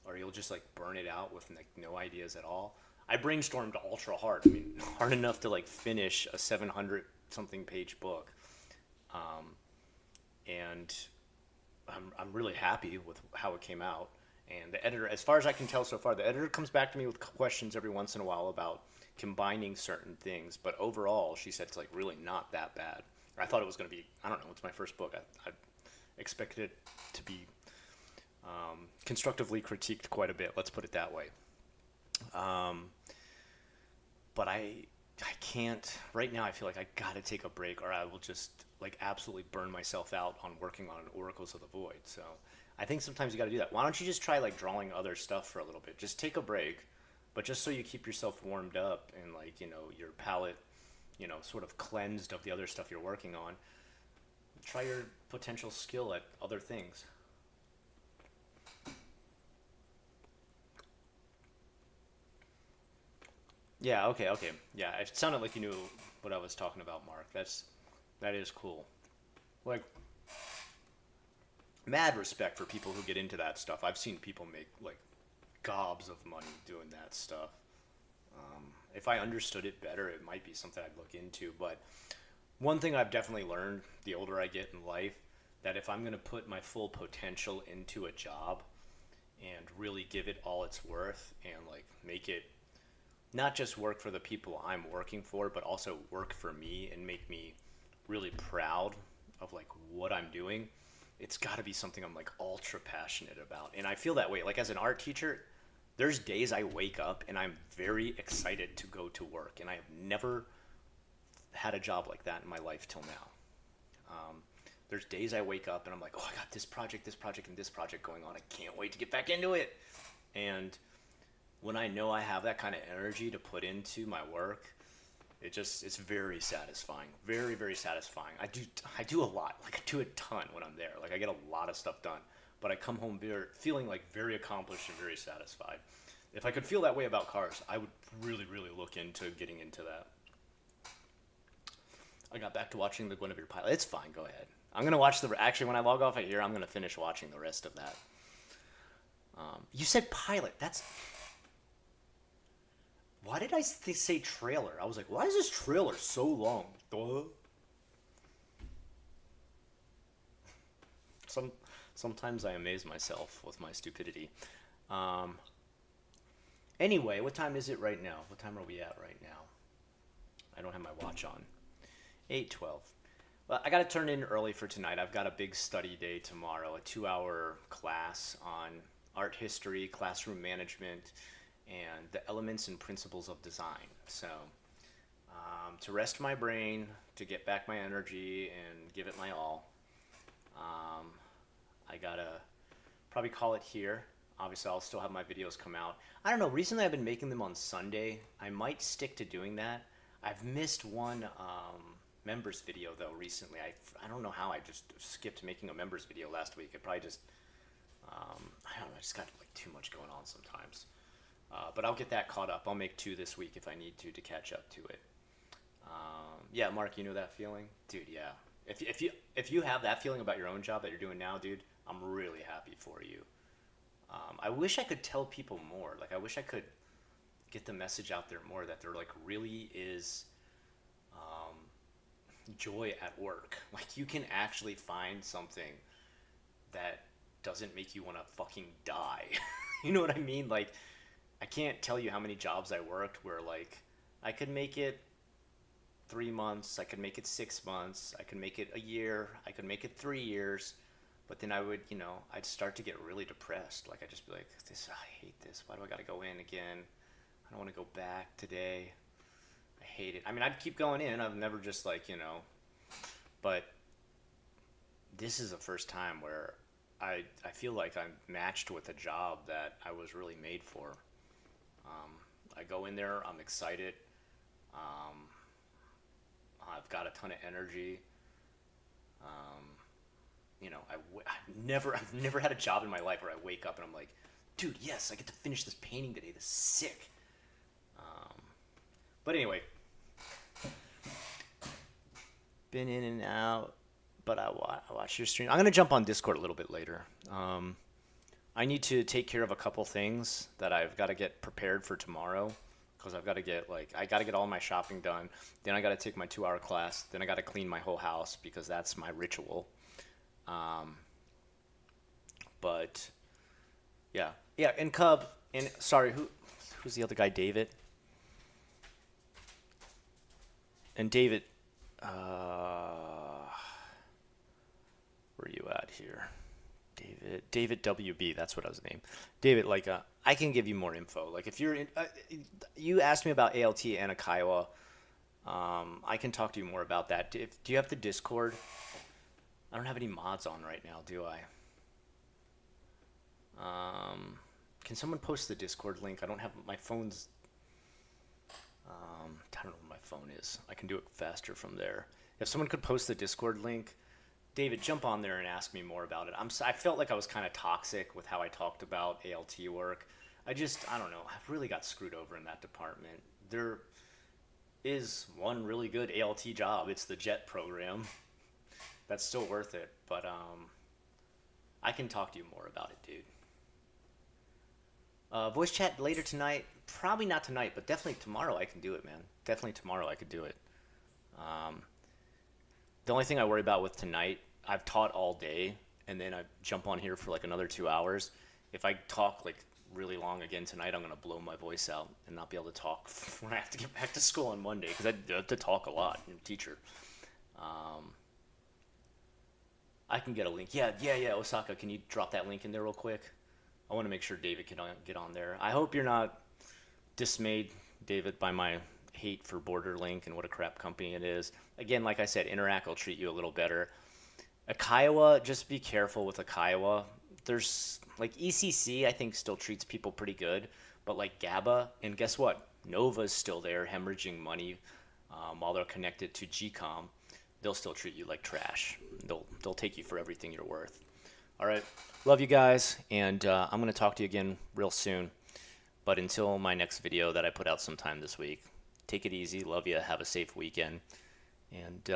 or you'll just like burn it out with like no ideas at all. I brainstormed ultra hard. I mean, hard enough to like finish a 700 something page book, and I'm really happy with how it came out. And the editor, as far as I can tell so far, the editor comes back to me with questions every once in a while about combining certain things. But overall, she said it's like really not that bad. I thought it was going to be, I don't know, it's my first book. I expected it to be constructively critiqued quite a bit. Let's put it that way. But I can't right now. I feel like I gotta take a break, or I will just like absolutely burn myself out on working on Oracles of the Void. So I think sometimes you gotta do that. Why don't you just try like drawing other stuff for a little bit? Just take a break, but just so you keep yourself warmed up and like your palate, sort of cleansed of the other stuff you're working on. Try your potential skill at other things. Yeah, okay. Yeah, it sounded like you knew what I was talking about, Mark. That is cool. Like mad respect for people who get into that stuff. I've seen people make like gobs of money doing that stuff. If I understood it better, it might be something I'd look into. But one thing I've definitely learned the older I get in life, that if I'm going to put my full potential into a job and really give it all it's worth and like make it not just work for the people I'm working for, but also work for me and make me really proud of like what I'm doing, it's got to be something I'm like ultra passionate about. And I feel that way. Like as an art teacher, there's days I wake up and I'm very excited to go to work, and I have never had a job like that in my life till now. There's days I wake up and I'm like, oh, I got this project, and this project going on. I can't wait to get back into it. And when I know I have that kind of energy to put into my work, it's very satisfying, very, very satisfying. I do a lot, like I do a ton when I'm there. Like I get a lot of stuff done, but I come home feeling like very accomplished and very satisfied. If I could feel that way about cars, I would really, really look into getting into that. I got back to watching the Guinevere pilot. It's fine. Go ahead. I'm gonna watch actually when I log off of here, I'm gonna finish watching the rest of that. You said pilot. That's why did I say trailer? I was like, why is this trailer so long? Duh. Sometimes I amaze myself with my stupidity. Um, anyway, what time is it right now? What time are we at right now? I don't have my watch on. 8:12. Well, I got to turn in early for tonight. I've got a big study day tomorrow, a 2-hour class on art history, classroom management, and the elements and principles of design. So, to rest my brain, to get back my energy and give it my all, I gotta probably call it here. Obviously, I'll still have my videos come out. I don't know. Recently, I've been making them on Sunday. I might stick to doing that. I've missed one members video though recently. I don't know how I just skipped making a members video last week. It probably just I don't know. I just got like too much going on sometimes. But I'll get that caught up. I'll make 2 this week if I need to catch up to it. Yeah, Mark, you know that feeling, dude. Yeah. If you have that feeling about your own job that you're doing now, dude, I'm really happy for you. I wish I could tell people more. Like I wish I could get the message out there more that there like really is joy at work. Like you can actually find something that doesn't make you want to fucking die. You know what I mean? Like I can't tell you how many jobs I worked where like I could make it 3 months, I could make it 6 months, I could make it a year, I could make it 3 years, but then I would, I'd start to get really depressed. Like I'd just be like, I hate this. Why do I got to go in again? I don't want to go back today. I hate it. I mean, I'd keep going in. I've never just like, but this is the first time where I feel like I'm matched with a job that I was really made for. I go in there, I'm excited. I've got a ton of energy. I've never had a job in my life where I wake up and I'm like, dude, yes, I get to finish this painting today. This is sick. But anyway, been in and out, but I watch your stream. I'm gonna jump on Discord a little bit later. I need to take care of a couple things that I've got to get prepared for tomorrow, because I've got to get all my shopping done. Then I got to take my 2-hour class. Then I got to clean my whole house because that's my ritual. But yeah, and Cub, and sorry, who's the other guy? David. And David, where are you at here? David WB, that's what I was named. David, I can give you more info. Like, if you're in, you asked me about ALT and Kiowa. I can talk to you more about that. Do you have the Discord? I don't have any mods on right now, do I? Can someone post the Discord link? I don't have my phone's. I don't know where my phone is. I can do it faster from there. If someone could post the Discord link, David, jump on there and ask me more about it. I felt like I was kind of toxic with how I talked about ALT work. I don't know. I really got screwed over in that department. There is one really good ALT job. It's the JET program. That's still worth it. But I can talk to you more about it, dude. Voice chat later tonight. Probably not tonight, but definitely tomorrow I can do it, man. Definitely tomorrow I could do it. The only thing I worry about with tonight, I've taught all day, and then I jump on here for like another 2 hours. If I talk like really long again tonight, I'm going to blow my voice out and not be able to talk when I have to get back to school on Monday, because I have to talk a lot. I'm a teacher. I can get a link. Yeah, Osaka, can you drop that link in there real quick? I want to make sure David can get on there. I hope you're not dismayed, David, by my hate for Borderlink and what a crap company it is. Again, like I said, Interac will treat you a little better. Kiowa, just be careful with Kiowa. There's like ECC, I think still treats people pretty good, but like GABA, and guess what? Nova's still there hemorrhaging money while they're connected to GCOM. They'll still treat you like trash. They'll take you for everything you're worth. All right, love you guys, and I'm gonna talk to you again real soon. But until my next video that I put out sometime this week, take it easy. Love you. Have a safe weekend. And